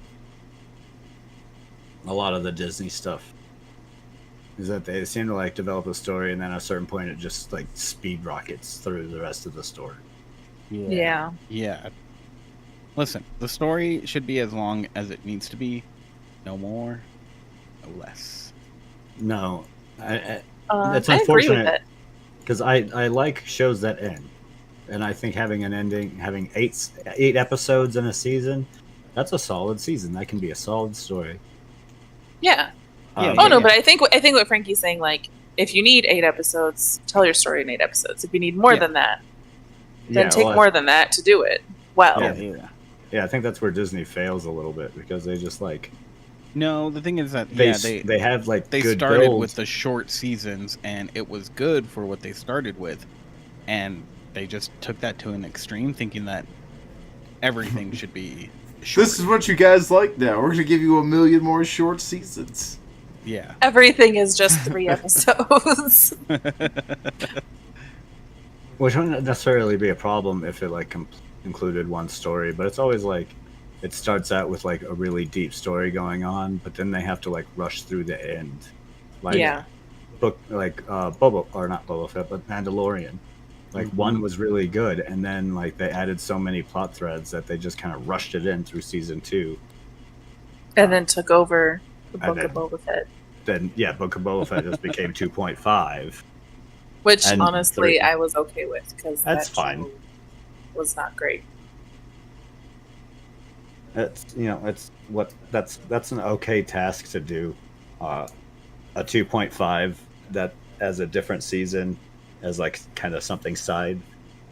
a lot of the Disney stuff. Is that they seem to like develop a story, and then at a certain point, it just like speed rockets through the rest of the story. Yeah. Yeah. Listen, the story should be as long as it needs to be. No more, no less. No, it's I agree with unfortunate it. because I like shows that end, and I think having an ending, having eight episodes in a season, that's a solid season. That can be a solid story. Yeah. Yeah, Oh yeah, no, yeah. but I think what Frankie's saying, like, if you need 8 episodes, tell your story in 8 episodes. If you need more Yeah. than that, then Yeah, take well, more than that to do it. Well, Yeah, yeah. Yeah, I think that's where Disney fails a little bit because they just like No, the thing is that they they have like they good started builds. with the short seasons, and it was good for what they started with. and they just took that to an extreme, thinking that everything should be short. This is what you guys like now. We're gonna give you 1 million more short seasons. Yeah. Everything is just 3 episodes. Which wouldn't necessarily be a problem if it like included one story, but it's always like it starts out with like a really deep story going on, but then they have to like rush through the end. Like Yeah. Boba, or not Boba Fett, but Mandalorian. Like one was really good, and then like they added so many plot threads that they just kind of rushed it in through season 2. And then took over the And Book of Boba Fett. Then yeah, Book of Boba Fett just became 2.5. Which And honestly 3. I was okay with because That's that fine. show was not great. It's that's an okay task to do. A 2.5 that as a different season as like kind of something side.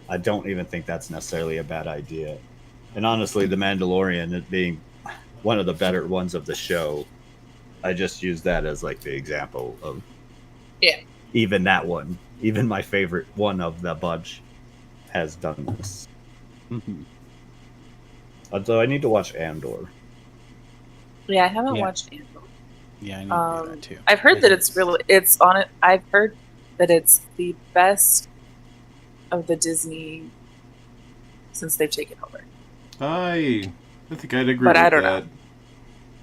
I don't even think that's necessarily a bad idea. And honestly, The Mandalorian, it being one of the better ones of the show, I just use that as like the example of even that one, even my favorite one of the bunch has done this. Mm-hmm. Although I need to watch Andor. Yeah, I haven't Yeah. watched Andor. Yeah, I need to do that too. I've heard that I've heard that it's the best of the Disney since they've taken over. I think I'd agree But with I don't that. know.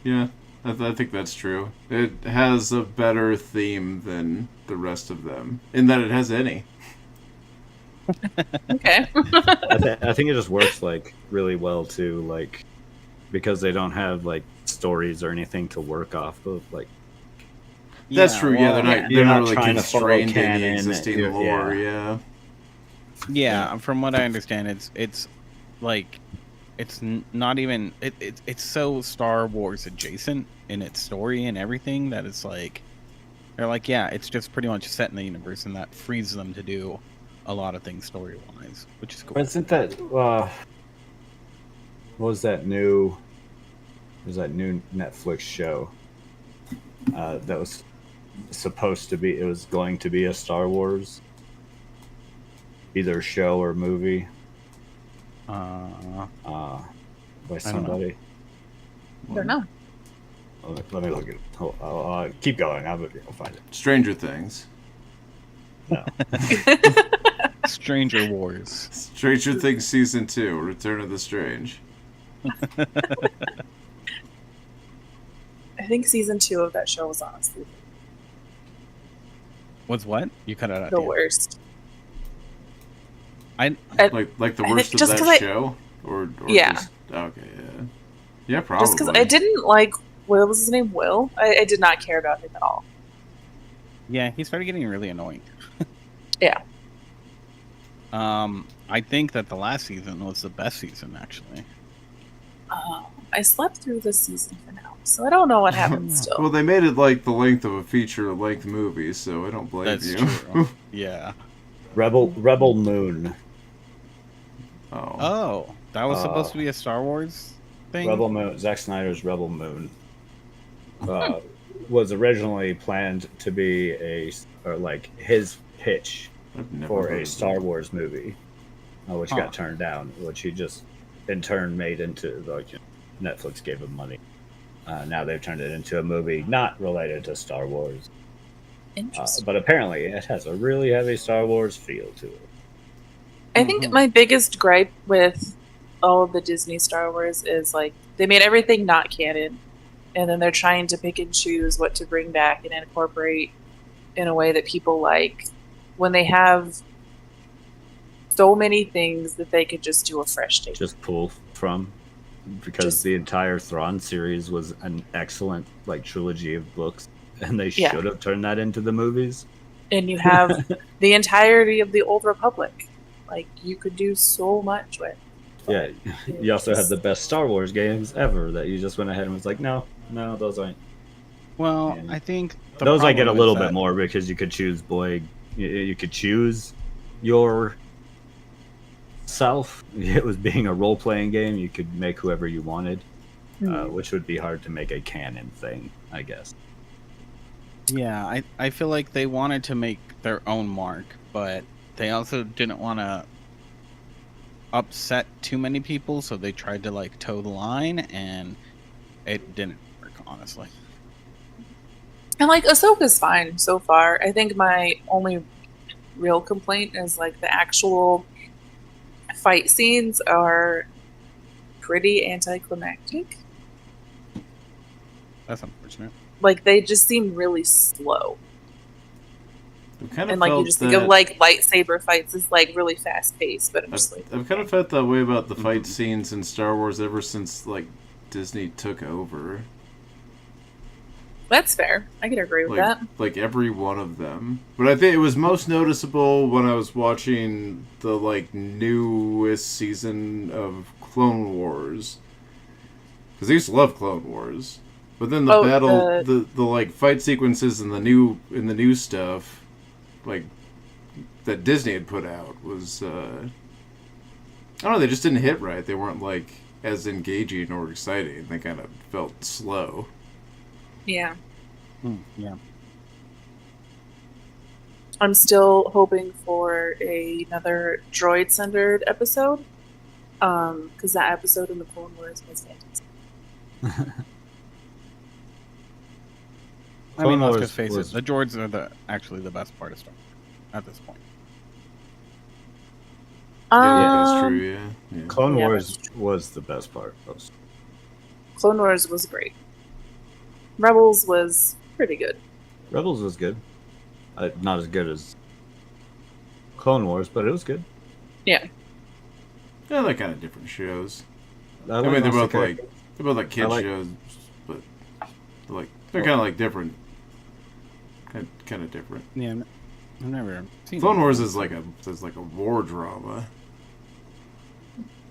Yeah, I think that's true. It has a better theme than the rest of them, in that it has any. Okay. I think it just works like really well too, like because they don't have like stories or anything to work off of. Like That's true. Yeah, they're not. you're They're not not really trying to follow constrained in the canon, existing yeah. lore. Yeah. Yeah, from what I understand, it's like not even it's so Star Wars adjacent in its story and everything that it's like they're like, yeah, it's just pretty much set in the universe, and that frees them to do a lot of things story wise, which is cool. Isn't that what was that new? Was that new Netflix show that was supposed to be? It was going to be a Star Wars, either show or movie. By somebody. I don't know. Let me look at it. I'll keep going. I'll find it. Stranger Things. No. Stranger Wars. Stranger Things Season 2, Return of the Strange. I think season 2 of that show was honestly Was what? You cut it out. the Dan. worst. I Like the I worst think of just that 'cause show? Or Yeah. Just, okay, yeah. Yeah, probably. Just because I didn't like what was his name? Will? I did not care about him at all. yeah, he started getting really annoying. Yeah. I think that the last season was the best season actually. I slept through this season for now, so I don't know what happened still. Well, they made it like the length of a feature-length movie, so I don't blame That's you. true. Yeah. Rebel Moon. Oh. Oh, that was supposed to be a Star Wars thing. Rebel Moon. Zack Snyder's Rebel Moon was originally planned to be his pitch I've never for heard a of Star that. Wars movie, which Huh. got turned down, which he just in turn made into Netflix gave him money. Now they've turned it into a movie not related to Star Wars, Interesting. but apparently it has a really heavy Star Wars feel to it. I think my biggest gripe with all of the Disney Star Wars is like they made everything not canon, and then they're trying to pick and choose what to bring back and incorporate in a way that people like, when they have so many things that they could just do a fresh take. Just pull from, because the entire Thrawn series was an excellent trilogy of books, and they Yeah. should have turned that into the movies. And you have the entirety of the Old Republic. Like, you could do so much with. Yeah, you also have the best Star Wars games ever that you just went ahead and was like, no, those aren't. Well, And I think Those I get a problem little is bit that- more because you could choose you could choose your self. It was being a role playing game. You could make whoever you wanted, which would be hard to make a canon thing, I guess. Yeah, I feel like they wanted to make their own mark, but they also didn't want to upset too many people, so they tried to like toe the line, and it didn't work, honestly. And like Ahsoka's fine so far. I think my only real complaint is like the actual fight scenes are pretty anticlimactic. That's unfortunate. Like they just seem really slow. Kind of and like you just think of like lightsaber fights as like really fast paced, but I've kind of felt that way about the fight scenes in Star Wars ever since like Disney took over. That's fair. I could agree with that. Like every one of them. But I think it was most noticeable when I was watching the like newest season of Clone Wars. Because I used to love Clone Wars. But then the like fight sequences in the new stuff, like that Disney had put out was I don't know, they just didn't hit right. They weren't like as engaging or exciting. They kind of felt slow. Yeah. Yeah. I'm still hoping for another droid-centered episode, because that episode in the Clone Wars was fantastic. I mean, let's just face it, the droids are actually the best part of Star Wars at this point. Yeah, that's true, yeah. Clone Wars was the best part. Clone Wars was great. Rebels was pretty good. Rebels was good. Not as good as Clone Wars, but it was good. Yeah. Yeah, they're kind of different shows. I mean, they're both like kid shows, but they're kind of like different. Kind of different. Yeah, I've never seen Clone Wars is like a war drama.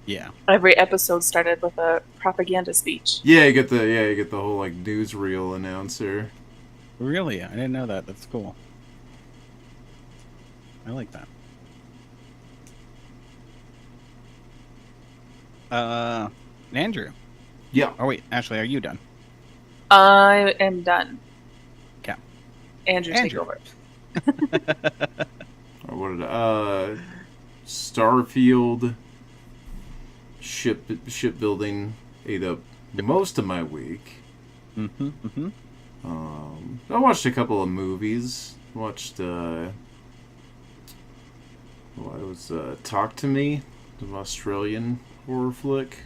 Yeah. Every episode started with a propaganda speech. Yeah, you get the whole like newsreel announcer. Really? I didn't know that. That's cool. I like that. Andrew. Yeah. Oh wait, Ashley, are you done? I am done. Okay. Andrew, take over. What did Starfield shipbuilding ate up most of my week. I watched a couple of movies. Watched it was Talk to Me, an Australian horror flick.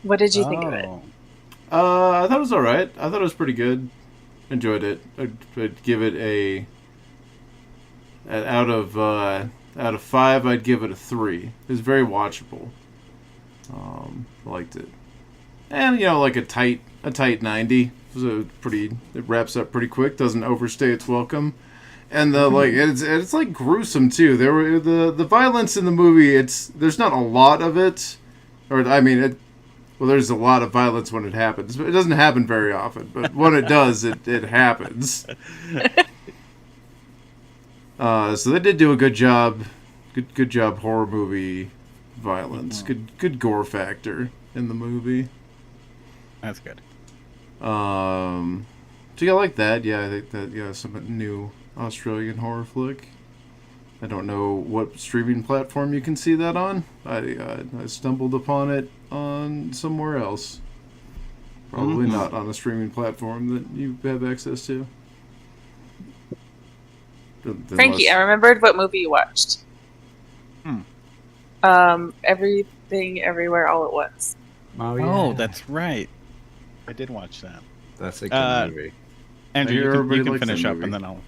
What did you think of it? I thought it was alright. I thought it was pretty good. Enjoyed it. I'd give it out of 5, I'd give it a 3. It was very watchable. Liked it. And like a tight 90. So it wraps up pretty quick, doesn't overstay its welcome. And it's like gruesome too. There were the violence in the movie, there's not a lot of it. Or I mean there's a lot of violence when it happens, but it doesn't happen very often. But when it does, it happens. So they did do a good job. Good job, horror movie violence. Good gore factor in the movie. That's good. So yeah, I like that. Yeah, I think that some new Australian horror flick. I don't know what streaming platform you can see that on. I stumbled upon it on somewhere else. Probably not on a streaming platform that you have access to. Frankie, I remembered what movie you watched. Everything, Everywhere, All at Once. Oh, yeah. Oh, that's right. I did watch that. That's a good movie. Andrew, you can finish up and then I'll...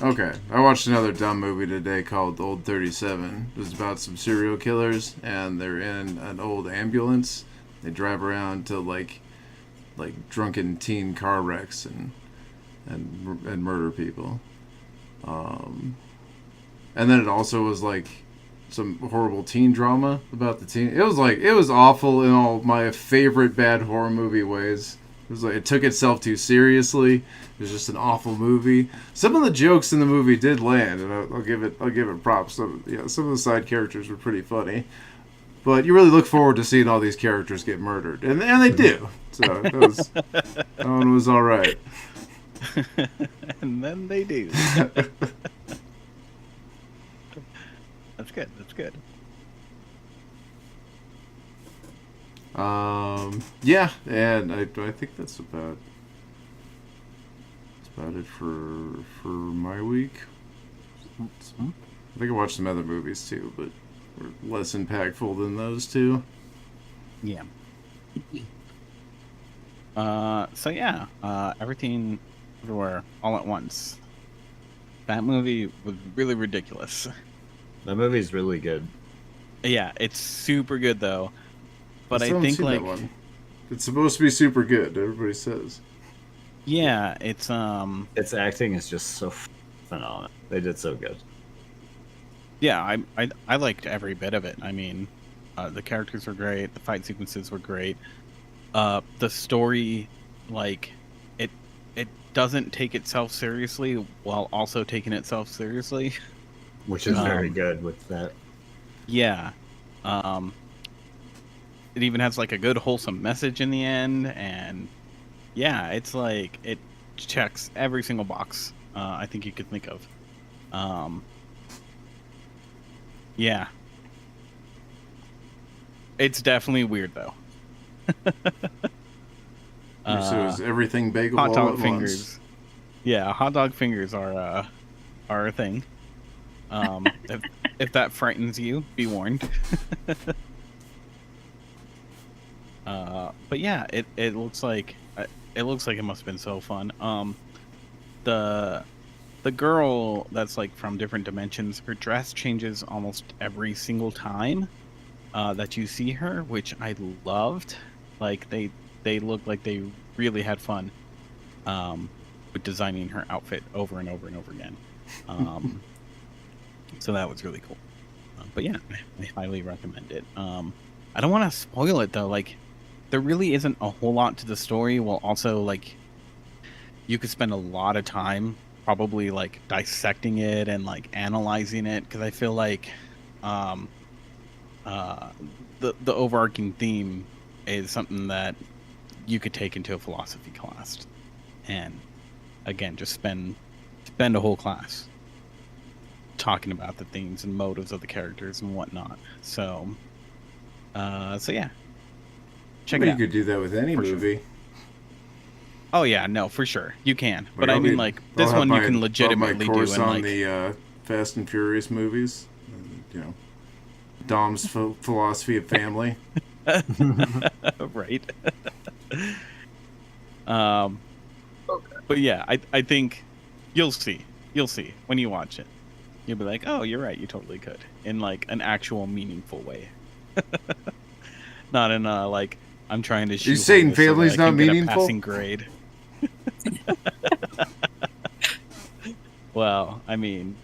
Okay, I watched another dumb movie today called Old 37. It was about some serial killers, and they're in an old ambulance. They drive around to like drunken teen car wrecks and murder people. And then it also was like some horrible teen drama about the teen. It was awful in all my favorite bad horror movie ways. It was it took itself too seriously. It was just an awful movie. Some of the jokes in the movie did land, and I'll give it props. Some of the side characters were pretty funny, but you really look forward to seeing all these characters get murdered, and they do. So that one was all right. And then they do. That's good. That's good. Yeah, and I think that's about it for my week. I think I watched some other movies too, but were less impactful than those two. Yeah. So yeah, Everything Everywhere All at Once. That movie was really ridiculous. That movie's really good. Yeah, it's super good though. But still I think seen like that one. It's supposed to be super good. Everybody says. yeah, it's Its acting is just so phenomenal. They did so good. yeah, I liked every bit of it. I mean, the characters were great, the fight sequences were great. The story, like, it doesn't take itself seriously while also taking itself seriously. Which is very good with that. Yeah. It even has like a good wholesome message in the end, and yeah, it's like it checks every single box I think you could think of. Yeah. It's definitely weird though. So is everything bagel Hot all dog at fingers. once? Yeah, hot dog fingers are a thing. If that frightens you, be warned. But yeah, it looks like it must have been so fun. The girl that's like from different dimensions, her dress changes almost every single time that you see her, which I loved. Like they look like they really had fun with designing her outfit over and over and over again. So that was really cool. But yeah, I highly recommend it. I don't want to spoil it though. Like, there really isn't a whole lot to the story. While also like, you could spend a lot of time probably like dissecting it and like analyzing it, because I feel like the overarching theme is something that you could take into a philosophy class, and again, just spend a whole class talking about the themes and motives of the characters and whatnot. So yeah, check it You out. could do that with any For sure. movie. Oh yeah, no, for sure you can. Like, But I mean, like this one, you can legitimately my do course in on like the Fast and Furious movies. You know, Dom's philosophy of family. right. But yeah, I think you'll see when you watch it. You'll be like, oh, you're right, you totally could, in like an actual meaningful way. Not in a like, I'm trying to shoot. You saying family's not meaningful? Passing grade. Well, I mean,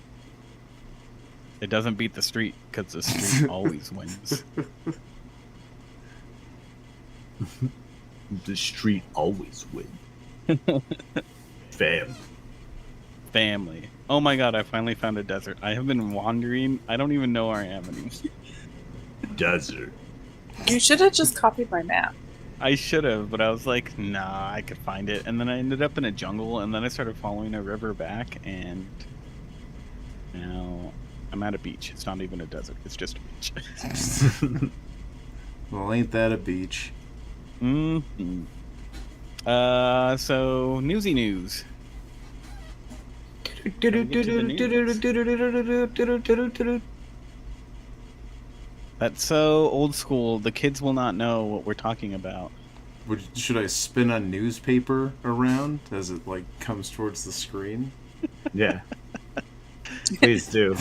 it doesn't beat the street, because the street always wins. The street always wins. Family. Oh my god, I finally found a desert. I have been wandering. I don't even know where I am anymore. Desert. You should have just copied my map. I should have, but I was like, nah, I could find it. And then I ended up in a jungle, and then I started following a river back, and now I'm at a beach. It's not even a desert. It's just a beach. Well, ain't that a beach? Mm-hmm. So, newsy news. That's so old school. The kids will not know what we're talking about. Should I spin a newspaper around as it like comes towards the screen? Yeah. Please do.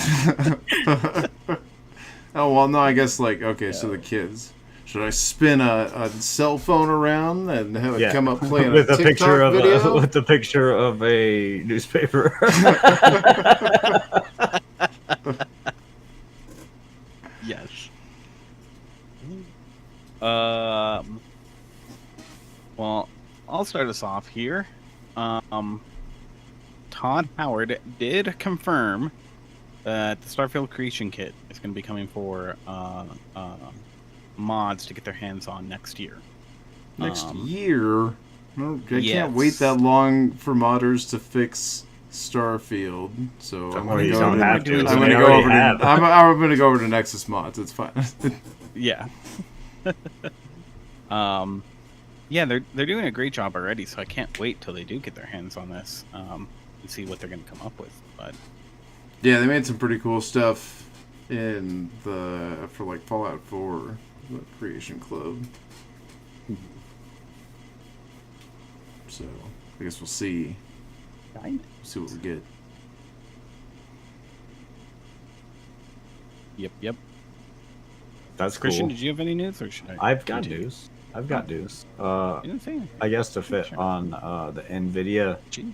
Oh well, no. I guess like okay. So the kids. Should I spin a cell phone around and have it come up playing with a a picture of video? with the picture of a newspaper? Yes. Well, I'll start us off here. Todd Howard did confirm that the Starfield Creation Kit is going to be coming for mods to get their hands on next year. Next year? No, I yes. can't wait that long for modders to fix Starfield, so Don't I'm worry, gonna you don't have go. to. I'm We gonna go already over have. to. I'm gonna go over to Nexus Mods. It's fine. Yeah. Yeah, they're doing a great job already, so I can't wait till they do get their hands on this and see what they're gonna come up with. But Yeah, they made some pretty cool stuff in for like Fallout 4, the Creation Club. So I guess we'll see what we get. Yep. That's Christian, cool. did you have any news, or should I? I've got continue? news. I've got news. You didn't say anything. I guess to fit Sure. on the NVIDIA Jeez.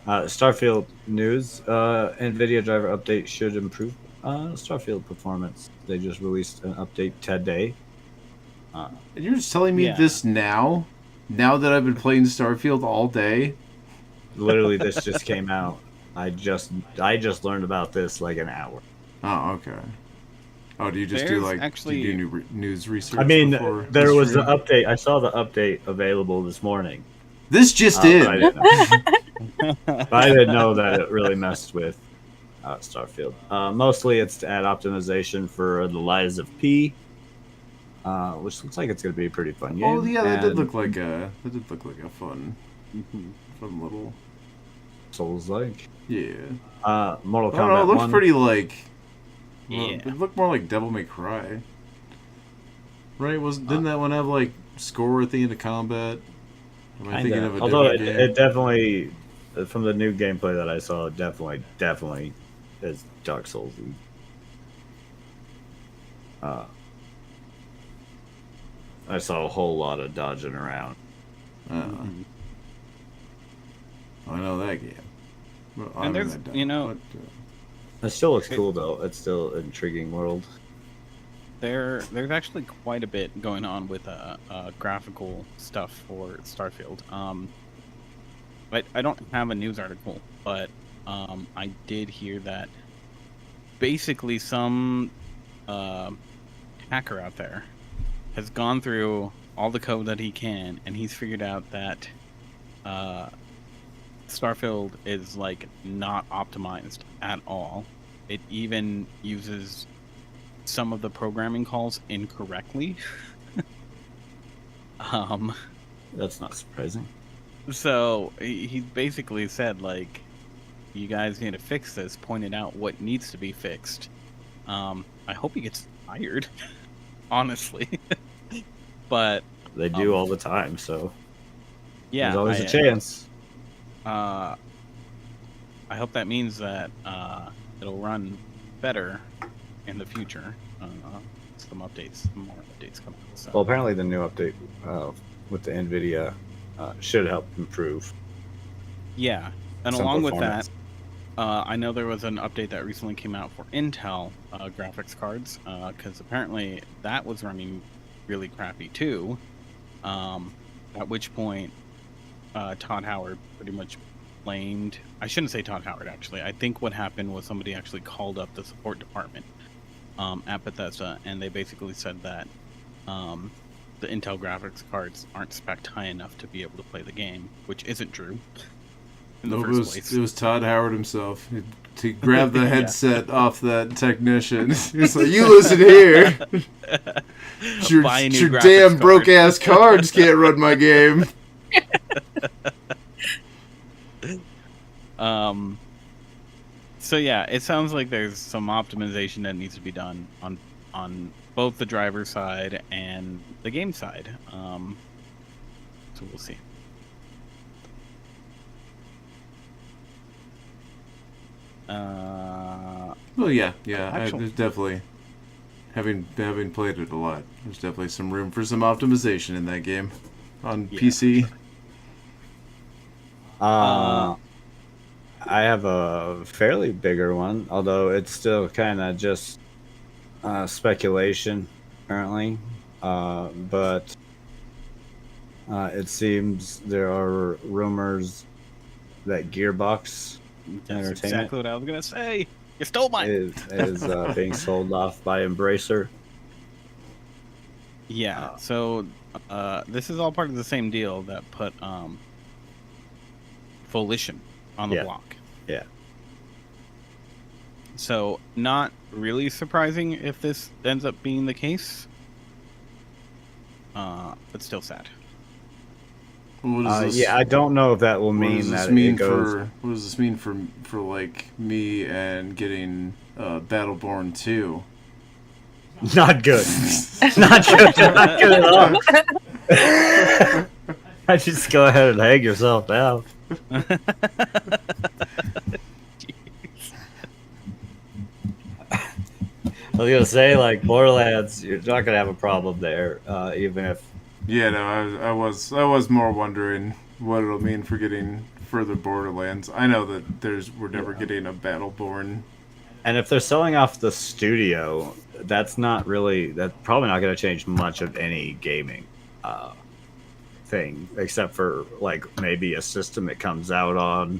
Starfield news, NVIDIA driver update should improve Starfield performance. They just released an update today. And you're just telling me Yeah. this now? Now that I've been playing Starfield all day? Literally, this just came out. I just learned about this like an hour. Oh, okay. Oh, do you just do There's like actually- do you do news research? I mean, before there was the stream? update. I saw the update available this morning. This just But in. I didn't know. But I didn't know that it really messed with Starfield. Mostly, it's to add optimization for the Lies of P, which looks like it's going to be a pretty fun game. Oh yeah, that did And look like a fun little Souls-like. yeah. Mortal I don't know, Kombat it looks 1. pretty like Yeah. it looked more like Devil May Cry. Right? Didn't that one have like score at the end of combat? Am I thinking Kinda. of a Although different game? it definitely, from the new gameplay that I saw, it definitely is Dark Souls. I saw a whole lot of dodging around. Mm-hmm. I know that game. Well, I And mean, there's, I don't, you know- It still looks cool though. It's still an intriguing world. There's actually quite a bit going on with graphical stuff for Starfield. I don't have a news article, but I did hear that basically some hacker out there has gone through all the code that he can, and he's figured out that Starfield is like not optimized at all. It even uses some of the programming calls incorrectly. That's not surprising. So he basically said, like, you guys need to fix this, pointed out what needs to be fixed. I hope he gets fired, honestly. But They do all the time, so yeah, there's always a chance. I hope that means that it'll run better in the future. Some more updates coming. So. Well, apparently the new update with the NVIDIA should help improve. Yeah, and some along with performance. that, I know there was an update that recently came out for Intel graphics cards, because apparently that was running really crappy too. At which point, Todd Howard pretty much blamed. I shouldn't say Todd Howard, actually. I think what happened was somebody actually called up the support department at Bethesda, and they basically said that the Intel graphics cards aren't spec'd high enough to be able to play the game, which isn't true. In the Nope, first place. it was Todd Howard himself. He grabbed the headset off that technician. He's like, "You listen here. your Buy a new your graphics damn card." broke ass cards can't run my game." So yeah, it sounds like there's some optimization that needs to be done on both the driver side and the game side. So we'll see. Well, yeah. Actual- There's definitely having played it a lot. There's definitely some room for some optimization in that game on Yeah, PC. I have a fairly bigger one, although it's still kind of just speculation currently. But it seems there are rumors that Gearbox That's Entertainment exactly what I was gonna say. You stole mine. is being sold off by Embracer. Yeah. So this is all part of the same deal that put Volition on the Yeah. block. Yeah. So, not really surprising if this ends up being the case. But still sad. What does this, Yeah, I don't know if that will what mean does this that mean it goes. for? What does this mean for like me and getting Battleborn 2? Not good. Not good. Not good at all. I just go ahead and hang yourself now. I was gonna say, like, Borderlands, you're not gonna have a problem there, even if. Yeah, no, I was more wondering what it'll mean for getting further Borderlands. I know that we're never getting a Battleborn. And if they're selling off the studio, that's probably not gonna change much of any gaming thing, except for like maybe a system it comes out on,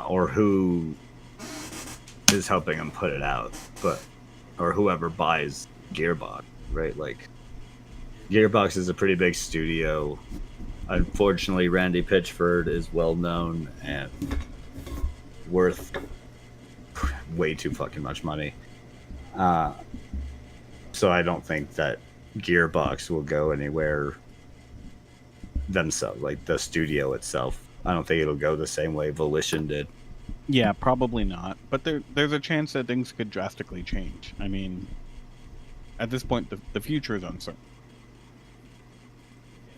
or who is helping them put it out, or whoever buys Gearbox, right? Like, Gearbox is a pretty big studio. Unfortunately, Randy Pitchford is well known and worth way too fucking much money. So I don't think that Gearbox will go anywhere themselves, like the studio itself. I don't think it'll go the same way Volition did. Yeah, probably not. But there's a chance that things could drastically change. I mean, at this point, the future is uncertain.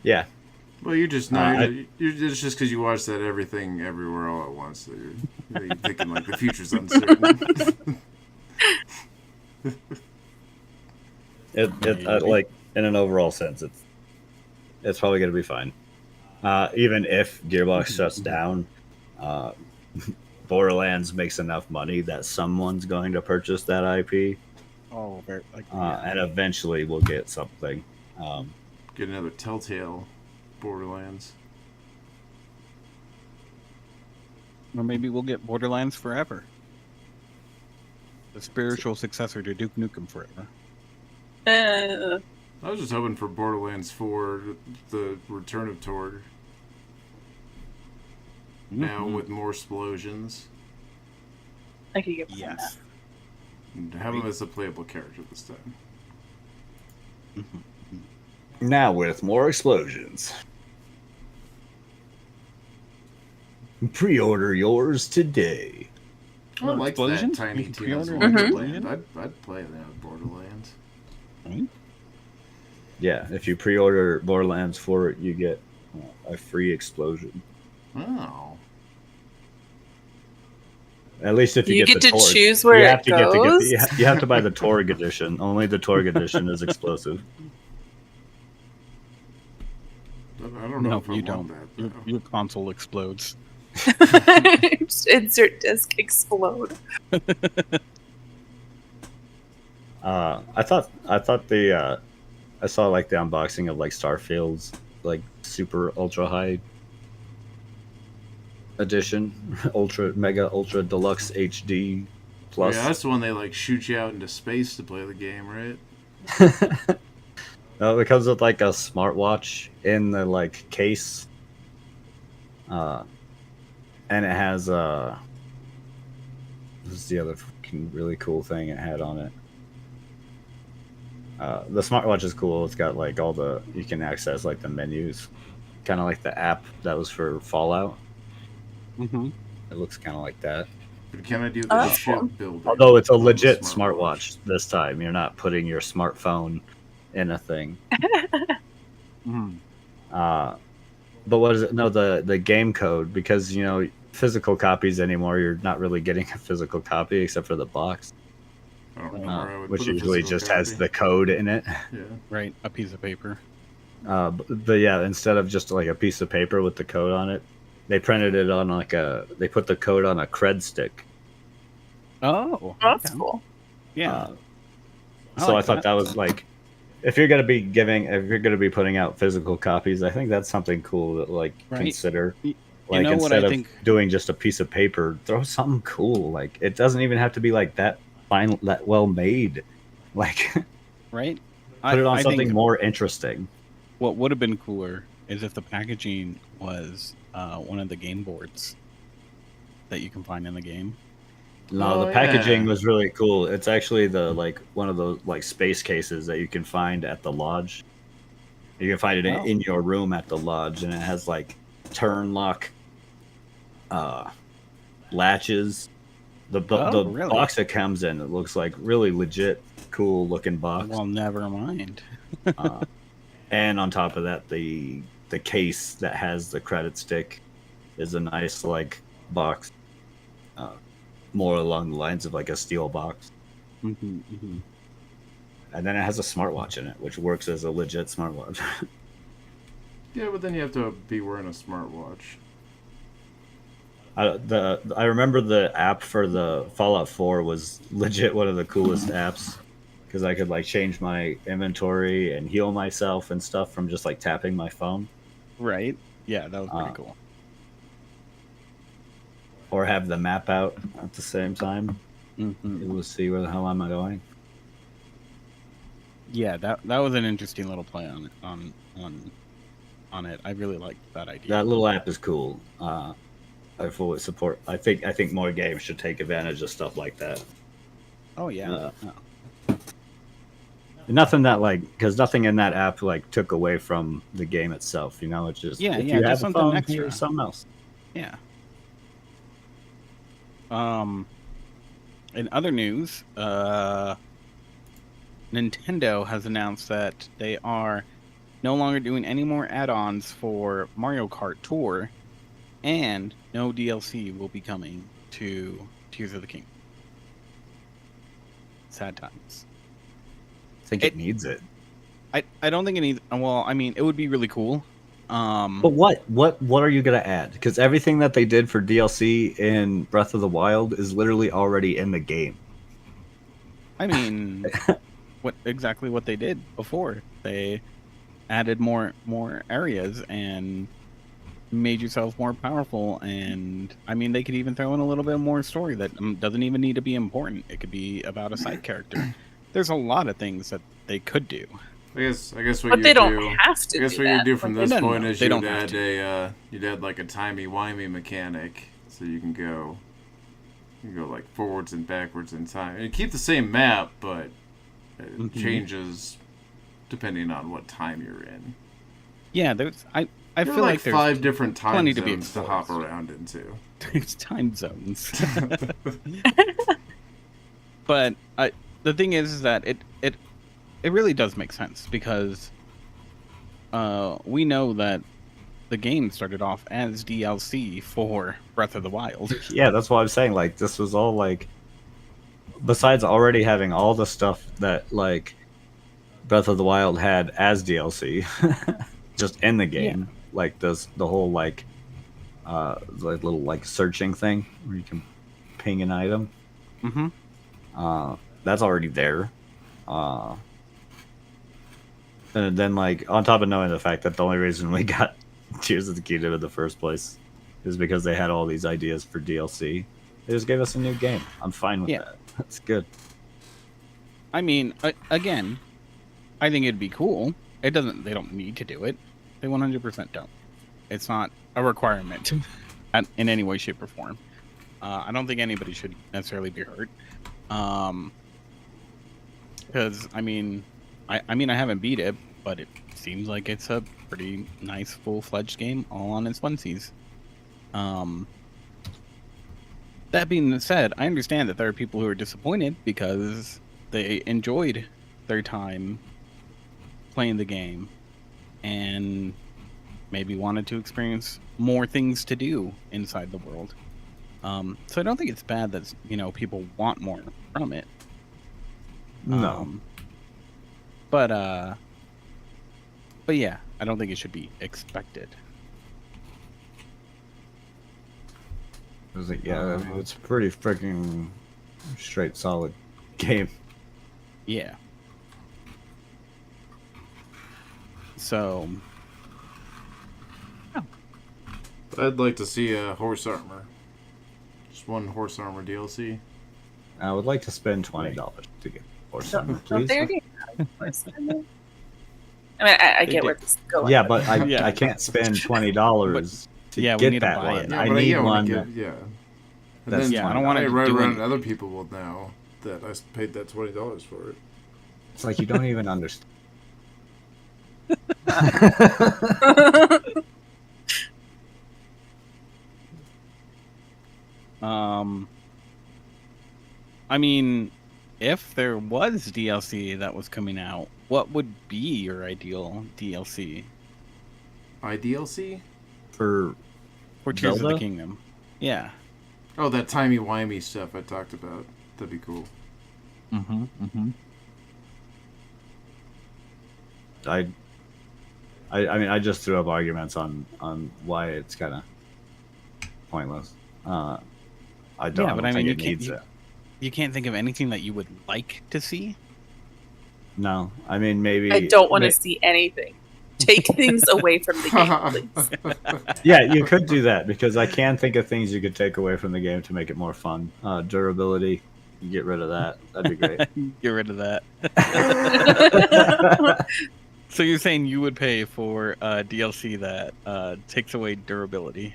Yeah. Well, you're just not. It's just because you watch that Everything Everywhere All at Once that you're thinking like the future's uncertain. Like, in an overall sense, it's probably going to be fine. Even if Gearbox shuts down, Borderlands makes enough money that someone's going to purchase that IP. Oh, very like. And eventually we'll get something. Get another Telltale Borderlands. Or maybe we'll get Borderlands Forever. The spiritual successor to Duke Nukem Forever. I was just hoping for Borderlands 4, the Return of Torg. Now with more explosions. I could get behind Yes. And have him as a playable character this time. Now with more explosions. Pre-order yours today. I like that Explosions? Tiny You can Tina's pre-order Wonderland. I'd play that Borderlands. Right? Yeah, if you pre-order Borderlands 4, you get a free explosion. Oh. At least if you, You get get the to Torg. choose where you it have to get goes? you have to buy the Torg edition. Only the Torg edition is explosive. I don't know No, if I you want don't. that. though. Your console explodes. Just insert disc explode. I thought I saw like the unboxing of like Starfield's like super ultra high edition, ultra mega ultra deluxe HD plus. Yeah, that's the one they like shoot you out into space to play the game, right? No, it comes with like a smartwatch in the like case, and it has this is the other fucking really cool thing it had on it. The smartwatch is cool. It's got like all you can access like the menus, kind of like the app that was for Fallout. Mm-hmm. It looks kind of like that. But can I do the Oh, ship cool. building? Although it's a on the legit smartwatch this time. You're not putting your smartphone in a thing. Mm. But what is it? No, the game code, because you know physical copies anymore. You're not really getting a physical copy except for the box, I don't know where I would which put a usually physical just has copy. the code in it. Yeah. Right, a piece of paper. But yeah, instead of just like a piece of paper with the code on it, they printed it on they put the code on a cred stick. Oh, That's okay. cool. Yeah. So like I thought that was like, if you're gonna be putting out physical copies, I think that's something cool to like Right. consider. You Like know what instead I of think? doing just a piece of paper, throw something cool. Like it doesn't even have to be like that fine, that well made. Like Right? put it on I something think more interesting. what would have been cooler is if the packaging was one of the game boards. that you can find in the game. No, Oh, the packaging yeah. was really cool. It's actually the like one of those like space cases that you can find at the lodge. You can find it Wow. in your room at the lodge, and it has like turn lock latches. The Really? box it comes in, it looks like really legit, cool looking box. Well, never mind. And on top of that, the case that has the credit stick is a nice like box, more along the lines of like a steel box. Mm-hmm, mm-hmm. And then it has a smartwatch in it, which works as a legit smartwatch. Yeah, but then you have to be wearing a smartwatch. I remember the app for the Fallout 4 was legit one of the coolest apps because I could like change my inventory and heal myself and stuff from just like tapping my phone, Right? Yeah, that was pretty cool. or have the map out at the same time. Mm-hmm. We'll see where the hell am I going. Yeah, that was an interesting little play on it. I really liked that idea. That little app is cool. I fully support. I think more games should take advantage of stuff like that. Oh yeah. Nothing that like because nothing in that app like took away from the game itself. You know, it's just Yeah, if yeah, you just have a something phone, extra. here's something else. Yeah. In other news, Nintendo has announced that they are no longer doing any more add-ons for Mario Kart Tour, and no DLC will be coming to Tears of the Kingdom. Sad times. I think it needs it. I don't think it needs. Well, I mean, it would be really cool. But what are you gonna add? Because everything that they did for DLC in Breath of the Wild is literally already in the game. I mean, what they did before. They added more areas and made yourself more powerful, and I mean, they could even throw in a little bit more story that doesn't even need to be important. It could be about a side character. There's a lot of things that they could do. I guess what But you they do. don't have to. I guess do what that. you do from Like, this no, point is they you'd don't have add you'd add like a timey-wimey mechanic, so you can go like forwards and backwards in time. And you keep the same map, but it changes depending on what time you're in. Yeah, there's I There feel are like there's 5 different time plenty to be zones to hop explored. around into. There's time zones. But the thing is that it really does make sense because we know that the game started off as DLC for Breath of the Wild. Yeah, that's what I'm saying. Like this was all like, besides already having all the stuff that like Breath of the Wild had as DLC, just in the game. Like the whole like little like searching thing where you can ping an item. Mm-hmm. That's already there. And then like on top of knowing the fact that the only reason we got Tears of the Kingdom in the first place is because they had all these ideas for DLC. They just gave us a new game. I'm fine with that. That's good. I mean, again, I think it'd be cool. They don't need to do it. They 100% don't. It's not a requirement in any way, shape, or form. I don't think anybody should necessarily be hurt. Because I mean, I haven't beat it, but it seems like it's a pretty nice, full-fledged game, all on its onesies. That being said, I understand that there are people who are disappointed because they enjoyed their time playing the game and maybe wanted to experience more things to do inside the world. So I don't think it's bad that people want more from it. No. But yeah, I don't think it should be expected. I was like, yeah, I mean, it's a pretty freaking straight, solid game. Yeah. So, I'd like to see a horse armor. Just one horse armor DLC. I would like to spend $20 to get horse armor, Don't please. they already have horse armor? I mean, I They get do. where this is going. Yeah, but Yeah. I can't spend $20 to yeah, we get need to that buy one. it. Yeah, I but need wanna one. get- yeah. And That's then yeah, I don't want to ride do around any- and other people will know that I paid that $20 for it. It's like you don't even understand. I mean, if there was DLC that was coming out, what would be your ideal DLC IDLC? For for Tears of the Zelda? Kingdom? Yeah. Oh, that timey-wimey stuff I talked about. That'd be cool. Mm-hmm. I mean, I just threw up arguments on why it's kind of pointless. I don't, Yeah, I but don't I think mean, it needs it. You can't think of anything that you would like to see? No, I mean maybe. I don't want to see anything. Take things away from the game, please. Yeah, you could do that because I can think of things you could take away from the game to make it more fun. Durability, you get rid of that. That'd be great. Get rid of that. So you're saying you would pay for DLC that takes away durability?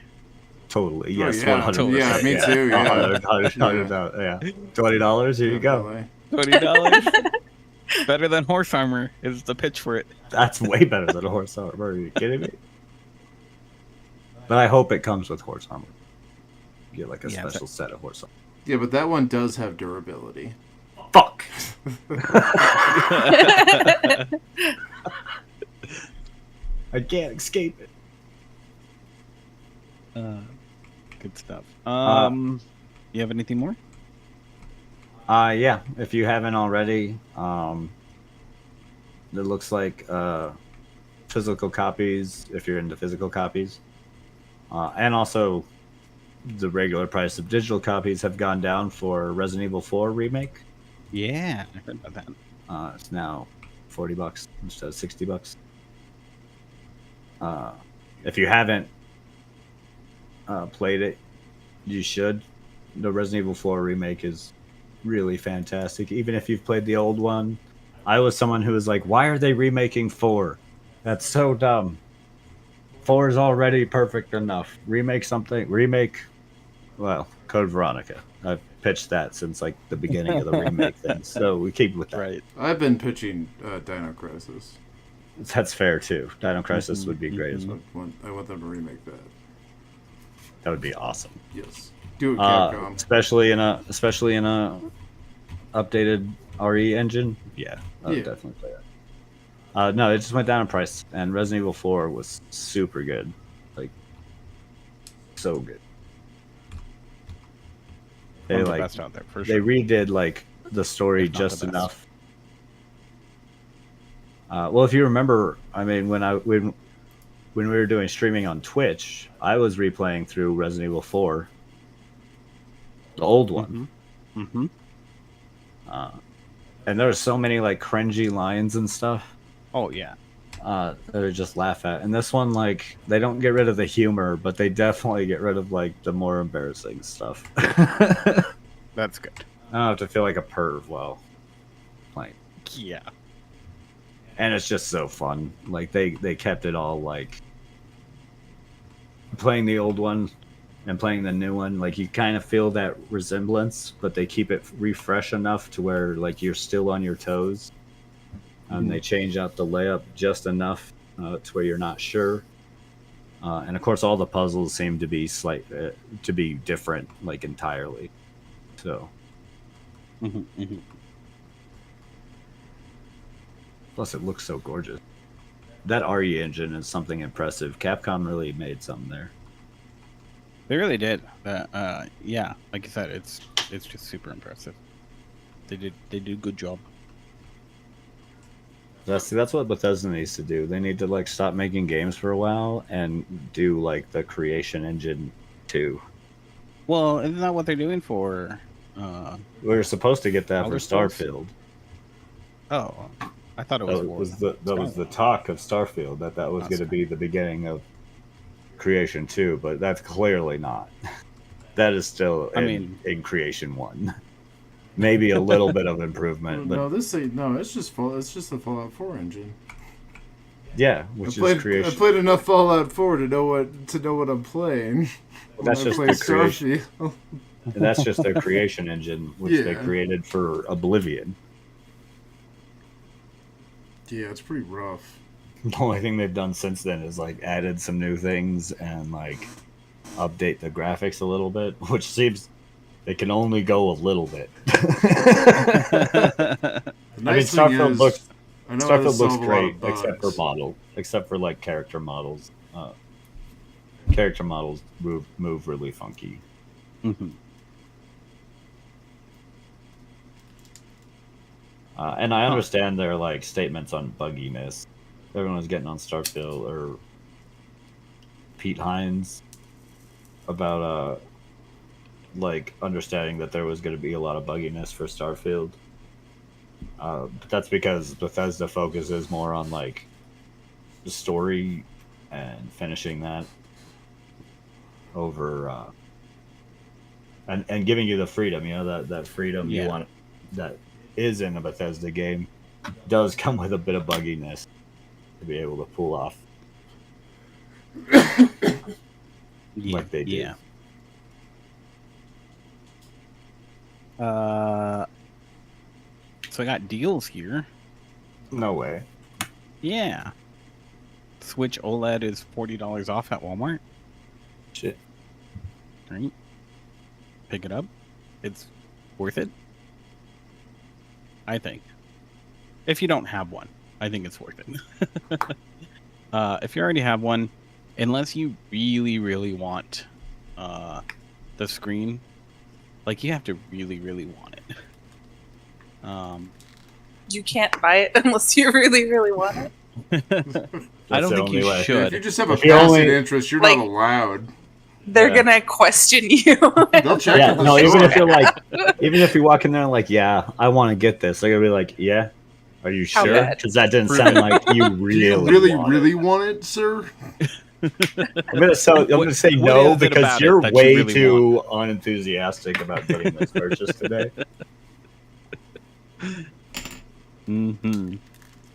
Totally, yes, yeah. 100%. Yeah, me too, yeah. $100, $20. Here you go. Definitely. $20? Better than horse armor is the pitch for it. That's way better than a horse armor. Are you kidding me? But I hope it comes with horse armor. You get like a Yeah, special set of horse armor. Yeah, but that one does have durability. Fuck. I can't escape it. Good stuff. You have anything more? Yeah. If you haven't already, it looks like physical copies. If you're into physical copies, and also the regular price of digital copies have gone down for Resident Evil 4 remake. Yeah, I heard about that. It's now $40 instead of $60. If you haven't played it, you should. The Resident Evil 4 remake is really fantastic. Even if you've played the old one, I was someone who was like, "Why are they remaking 4? That's so dumb. 4 is already perfect enough. Remake something. Remake, well, Code Veronica. I've pitched that since like the beginning of the remake thing, so we keep with that. Right. I've been pitching Dino Crisis. That's fair too. Dino Crisis would be great as well. I want them to remake that. That would be awesome. Yes. Do it, Capcom. Especially in a updated RE engine. Yeah, I would Yeah. definitely play that. No, it just went down in price, and Resident Evil 4 was super good, like so good. They One of the like best out there for they sure. redid like the story If not the just best. enough. Well, if you remember, I mean, when we were doing streaming on Twitch, I was replaying through Resident Evil 4, the old one. Mm-hmm. And there are so many like cringy lines and stuff Oh yeah. that I just laugh at. And this one, like, they don't get rid of the humor, but they definitely get rid of like the more embarrassing stuff. I That's good. don't have to feel like a perv while playing. Yeah. And it's just so fun. Like they kept it all like playing the old one and playing the new one. Like you kind of feel that resemblance, but they keep it refresh enough to where like you're still on your toes. And they change out the layup just enough to where you're not sure. And of course, all the puzzles seem to be to be different, like entirely. So Mm-hmm. plus, it looks so gorgeous. That RE engine is something impressive. Capcom really made something there. They really did. Yeah, like you said, it's just super impressive. They did a good job. That's what Bethesda needs to do. They need to like stop making games for a while and do like the Creation Engine 2. Well, isn't that what they're doing for? We were supposed to get that for Elder Scrolls? Starfield. Oh, I thought it was. That was the talk of Starfield that was going to be the beginning of Creation 2, but that's clearly not. That is still in Creation 1. Maybe a little bit of improvement, but It's just the Fallout 4 engine. yeah, which I is Creation. played enough Fallout 4 to know what I'm playing. That's when I just play the Creation. Starfield. And that's just their creation engine, which they Yeah. created for Oblivion. Yeah, it's pretty rough. The only thing they've done since then is like added some new things and like update the graphics a little bit, which seems they can only go a little bit. The nice thing Starfield is, looks I know how to Starfield solve looks a lot great, of bugs. except for like character models. Character models move really funky. Mhm. And I understand their like statements on bugginess. Everyone was getting on Starfield or Pete Hines about like understanding that there was going to be a lot of bugginess for Starfield. But that's because Bethesda focuses more on like the story and finishing that over and giving you the freedom, that freedom you Yeah. want that is in a Bethesda game does come with a bit of bugginess to be able to pull off like they do. Yeah. So I got deals here. No way. Yeah. Switch OLED is $40 off at Walmart. Shit. Right. Pick it up. It's worth it. I think. If you don't have one, I think it's worth it. If you already have one, unless you really, really want the screen, like you have to really, really want it. You can't buy it unless you really, really want it. I don't the think only you way. If should. you just have a If you passive only- interest, you're Like- not allowed. They're Yeah. gonna question you. They'll check Yeah, at the no, store. even if you're like, even if you walk in there and like, yeah, I want to get this, they're gonna be like, yeah, are you How sure? bad? Because that didn't sound like you Do really, you really, want really want it, sir? it. I'm gonna say What no is it because about it you're that you way really too unenthusiastic about getting this purchase today. Mm-hmm.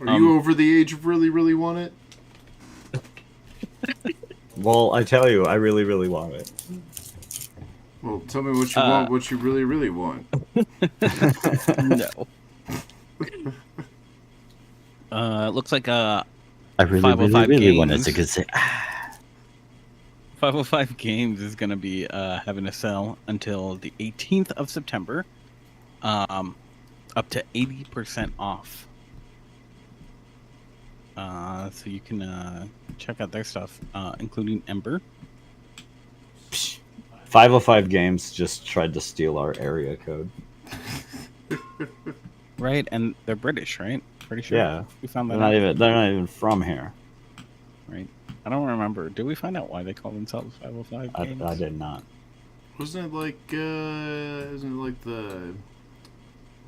Are you over the age of really, really want it? Well, I tell you, I really, really want it. Well, tell me what you want, what you really, really want. No. Looks like I really, 505 really, really wanted games. to say. 505 Games is going to be having a sale until the 18th of September, up to 80% off. So you can check out their stuff, including Ember. 505 Games just tried to steal our area code. Right, and they're British, right? Pretty sure. Yeah, We found that they're out, not even from here. right? I don't remember. Did we find out why they call themselves 505 Games? I did not. Wasn't it like, isn't it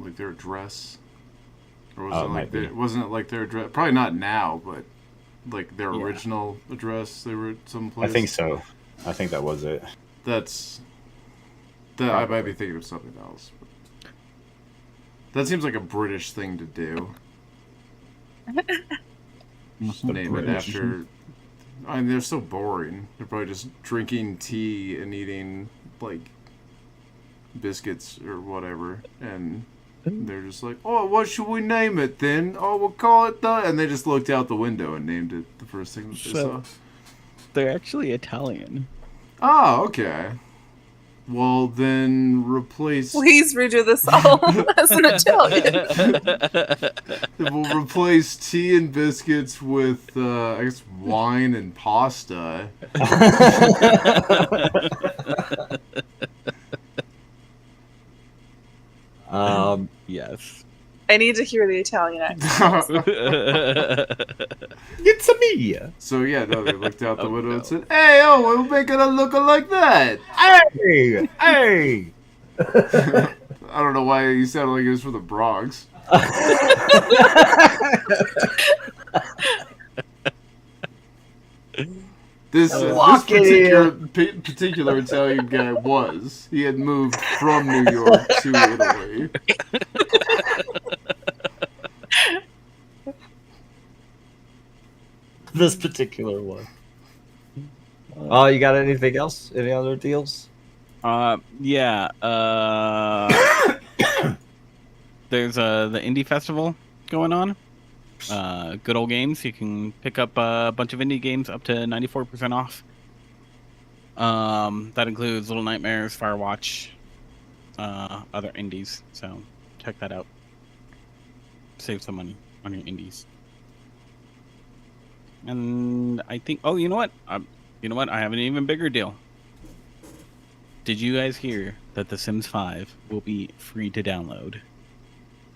like their address? Or was Oh, it it like might be. wasn't it like their address? Probably not now, but like their Yeah. original address. They were at some place. I think so. I think that was it. I might be thinking of something else. But that seems like a British thing to do. Just the Name it British. after. I mean, they're so boring. They're probably just drinking tea and eating like biscuits or whatever, and they're just like, "Oh, what should we name it then? Oh, we'll call it the." And they just looked out the window and named it the first thing that they So- saw. They're actually Italian. Oh, okay. Well, then replace. Please redo this all as an Italian. We'll replace tea and biscuits with, I guess, wine and pasta. Yes. I need to hear the Italian accent. It's a me. So yeah, no, they looked out the Oh, window no. and said, "Hey, oh, we'll make it look like that." Hey, hey. I don't know why he sounded like he was from the Bronx. This particular Italian guy was. He had moved from New York to Italy. This particular one. Oh, you got anything else? Any other deals? Yeah. There's the indie festival going on. Good old games. You can pick up a bunch of indie games up to 94% off. That includes Little Nightmares, Firewatch, other indies. So check that out. Save some money on your indies. And I think, oh, you know what? I have an even bigger deal. Did you guys hear that The Sims 5 will be free to download?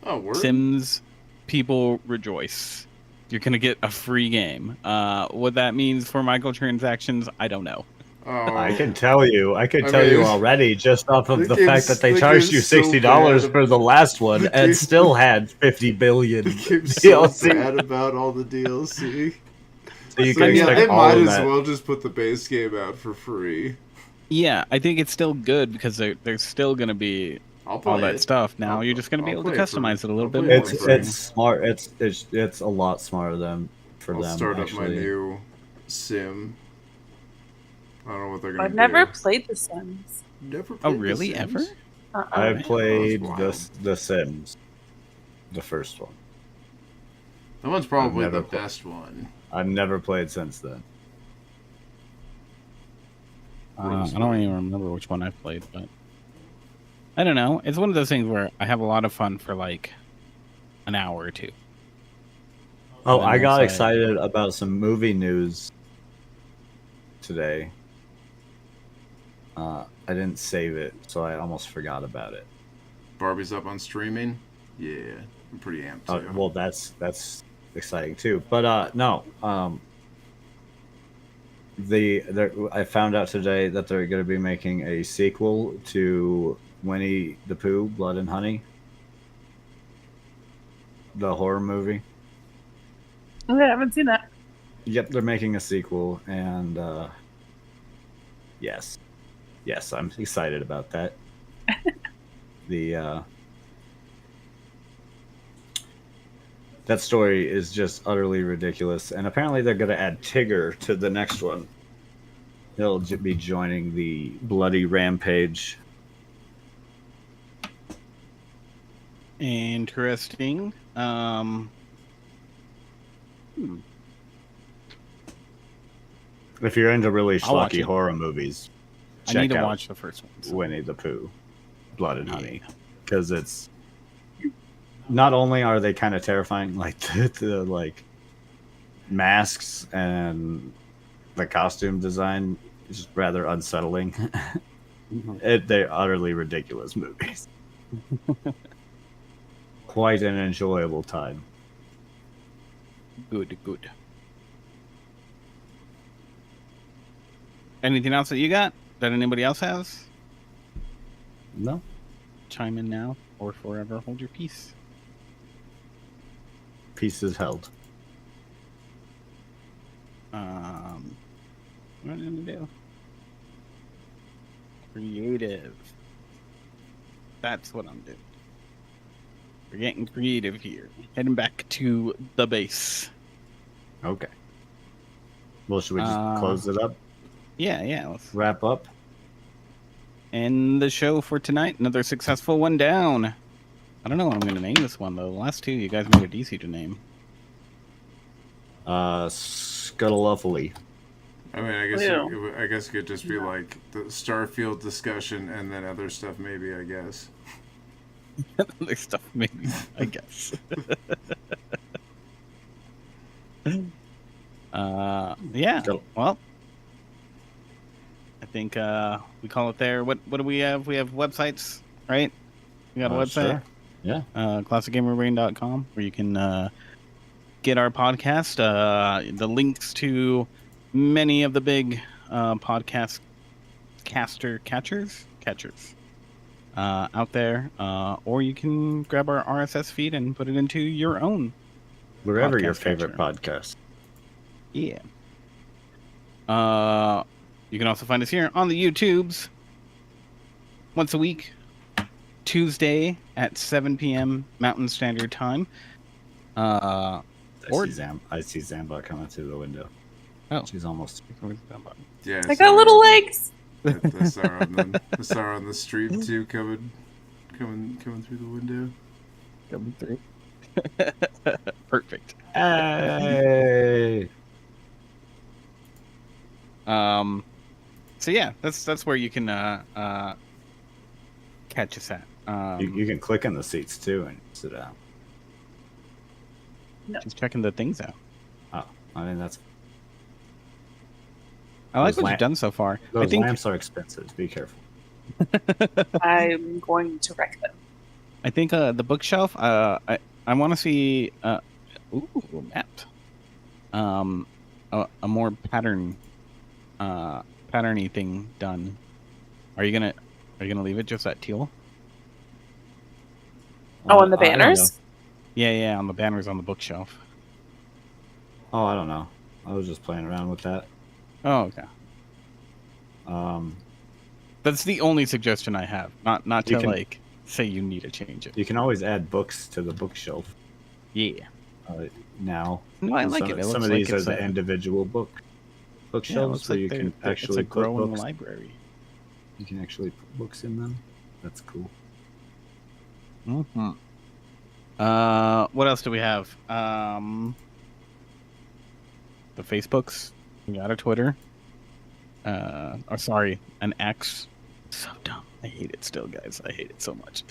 Oh, word? Sims people rejoice. You're gonna get a free game. What that means for microtransactions, I don't know. Oh, I can tell you. I can I tell you mean, already, just off of the the game's- fact that they the charged you game's so $60 bad. for the last one The and game- still had 50 billion the game's so DLC. bad about all the DLC. So you It's can like, yeah, expect they all might of as that. well just put the base game out for free. Yeah, I think it's still good because there's still gonna be I'll play all that it. stuff. Now I'll- you're just gonna be I'll able to play it for- customize it a little I'll bit play it more. for It's free. it's smart. It's a lot smarter than for I'll them. start actually. up my new sim. I don't know what they're gonna I've do. never played The Sims. Never Oh, played The really? Sims? Ever? I've man. played That the was the Sims, the first one. That one's probably I've the never played- best one. I've never played since then. I don't even remember which one I've played, but I don't know. It's one of those things where I have a lot of fun for like an hour or two. Oh, And I then got it's like- excited about some movie news today. I didn't save it, so I almost forgot about it. Barbie's up on streaming. Yeah, I'm pretty amped too. Well, that's exciting too. But no, I found out today that they're going to be making a sequel to Winnie the Pooh, Blood and Honey, the horror movie. Okay, I haven't seen that. Yep, they're making a sequel, and yes, I'm excited about that. That story is just utterly ridiculous, and apparently they're going to add Tigger to the next one. He'll be joining the bloody rampage. Interesting. If you're into really I'll watch schlocky it. horror movies, I check need to out watch the first one. so- Winnie the Pooh, Blood and Honey, because it's not only are they kind of terrifying, like the like masks and the costume design is rather unsettling. They're utterly ridiculous movies. Quite an enjoyable time. Good. Anything else that you got that anybody else has? No, Chime in now or forever hold your peace. pieces held. What am I gonna do? Creative. That's what I'm doing. We're getting creative here. Heading back to the base. Okay. Well, should we just close it up? Yeah. Let's Wrap up? end the show for tonight. Another successful one down. I don't know what I'm going to name this one, though. The last two you guys made it easy to name. Scuttlefuffly. I mean, I guess Ew. I guess it could just be like the Starfield discussion and then other stuff. Maybe I guess. Other stuff, maybe, I guess. Yeah. Go. Well, I think we call it there. What do we have? We have websites, right? We got a website. Sure. Yeah. ClassicGamerBrain.com, where you can get our podcast. The links to many of the big podcast catchers out there, or you can grab our RSS feed and put it into your own. Wherever your Podcast favorite catcher. podcast. Yeah. You can also find us here on the YouTubes once a week, Tuesday at 7 p.m. Mountain Standard Time. I Or- see Zamba coming through the window. Oh. She's almost. Yeah. I got little legs. I saw her on the stream too, coming through the window. Coming through. Perfect. Hey. So yeah, that's where you can catch us at. You can click on the seats too and sit down. Just checking the things out. Oh, I mean that's. I like Those what you've done so far. Those I think lamps are expensive. Be careful. I'm going to wreck them. I think the bookshelf. I want to see ooh, map. A more patterny thing done. Are you gonna leave it just at teal? Oh, on the I don't know. banners? Yeah, on the banners on the bookshelf. Oh, I don't know. I was just playing around with that. Oh, okay. Um, That's the only suggestion I have. Not You to can- like say you need to change it. you can always add books to the bookshelf Yeah. now. No, I like some, it. It some looks of like these are it's the a, individual yeah, it bookshelves looks where like you can it's actually a put growing books. library. You can actually put books in them. That's cool. Mm-hmm. What else do we have? The Facebooks. We got a Twitter. Or sorry, an X. So dumb. I hate it still, guys. I hate it so much.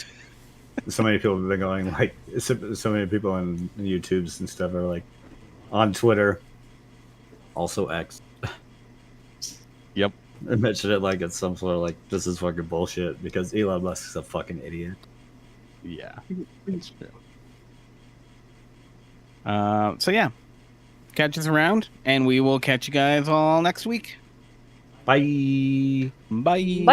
So many people have been going like so many people on YouTubes and stuff are like on Twitter, also X. Yep. I mentioned it like it's some sort of like this is fucking bullshit because Elon Musk is a fucking idiot. Yeah, it's true. So yeah, catch us around, and we will catch you guys all next week. Bye. Bye. Bye.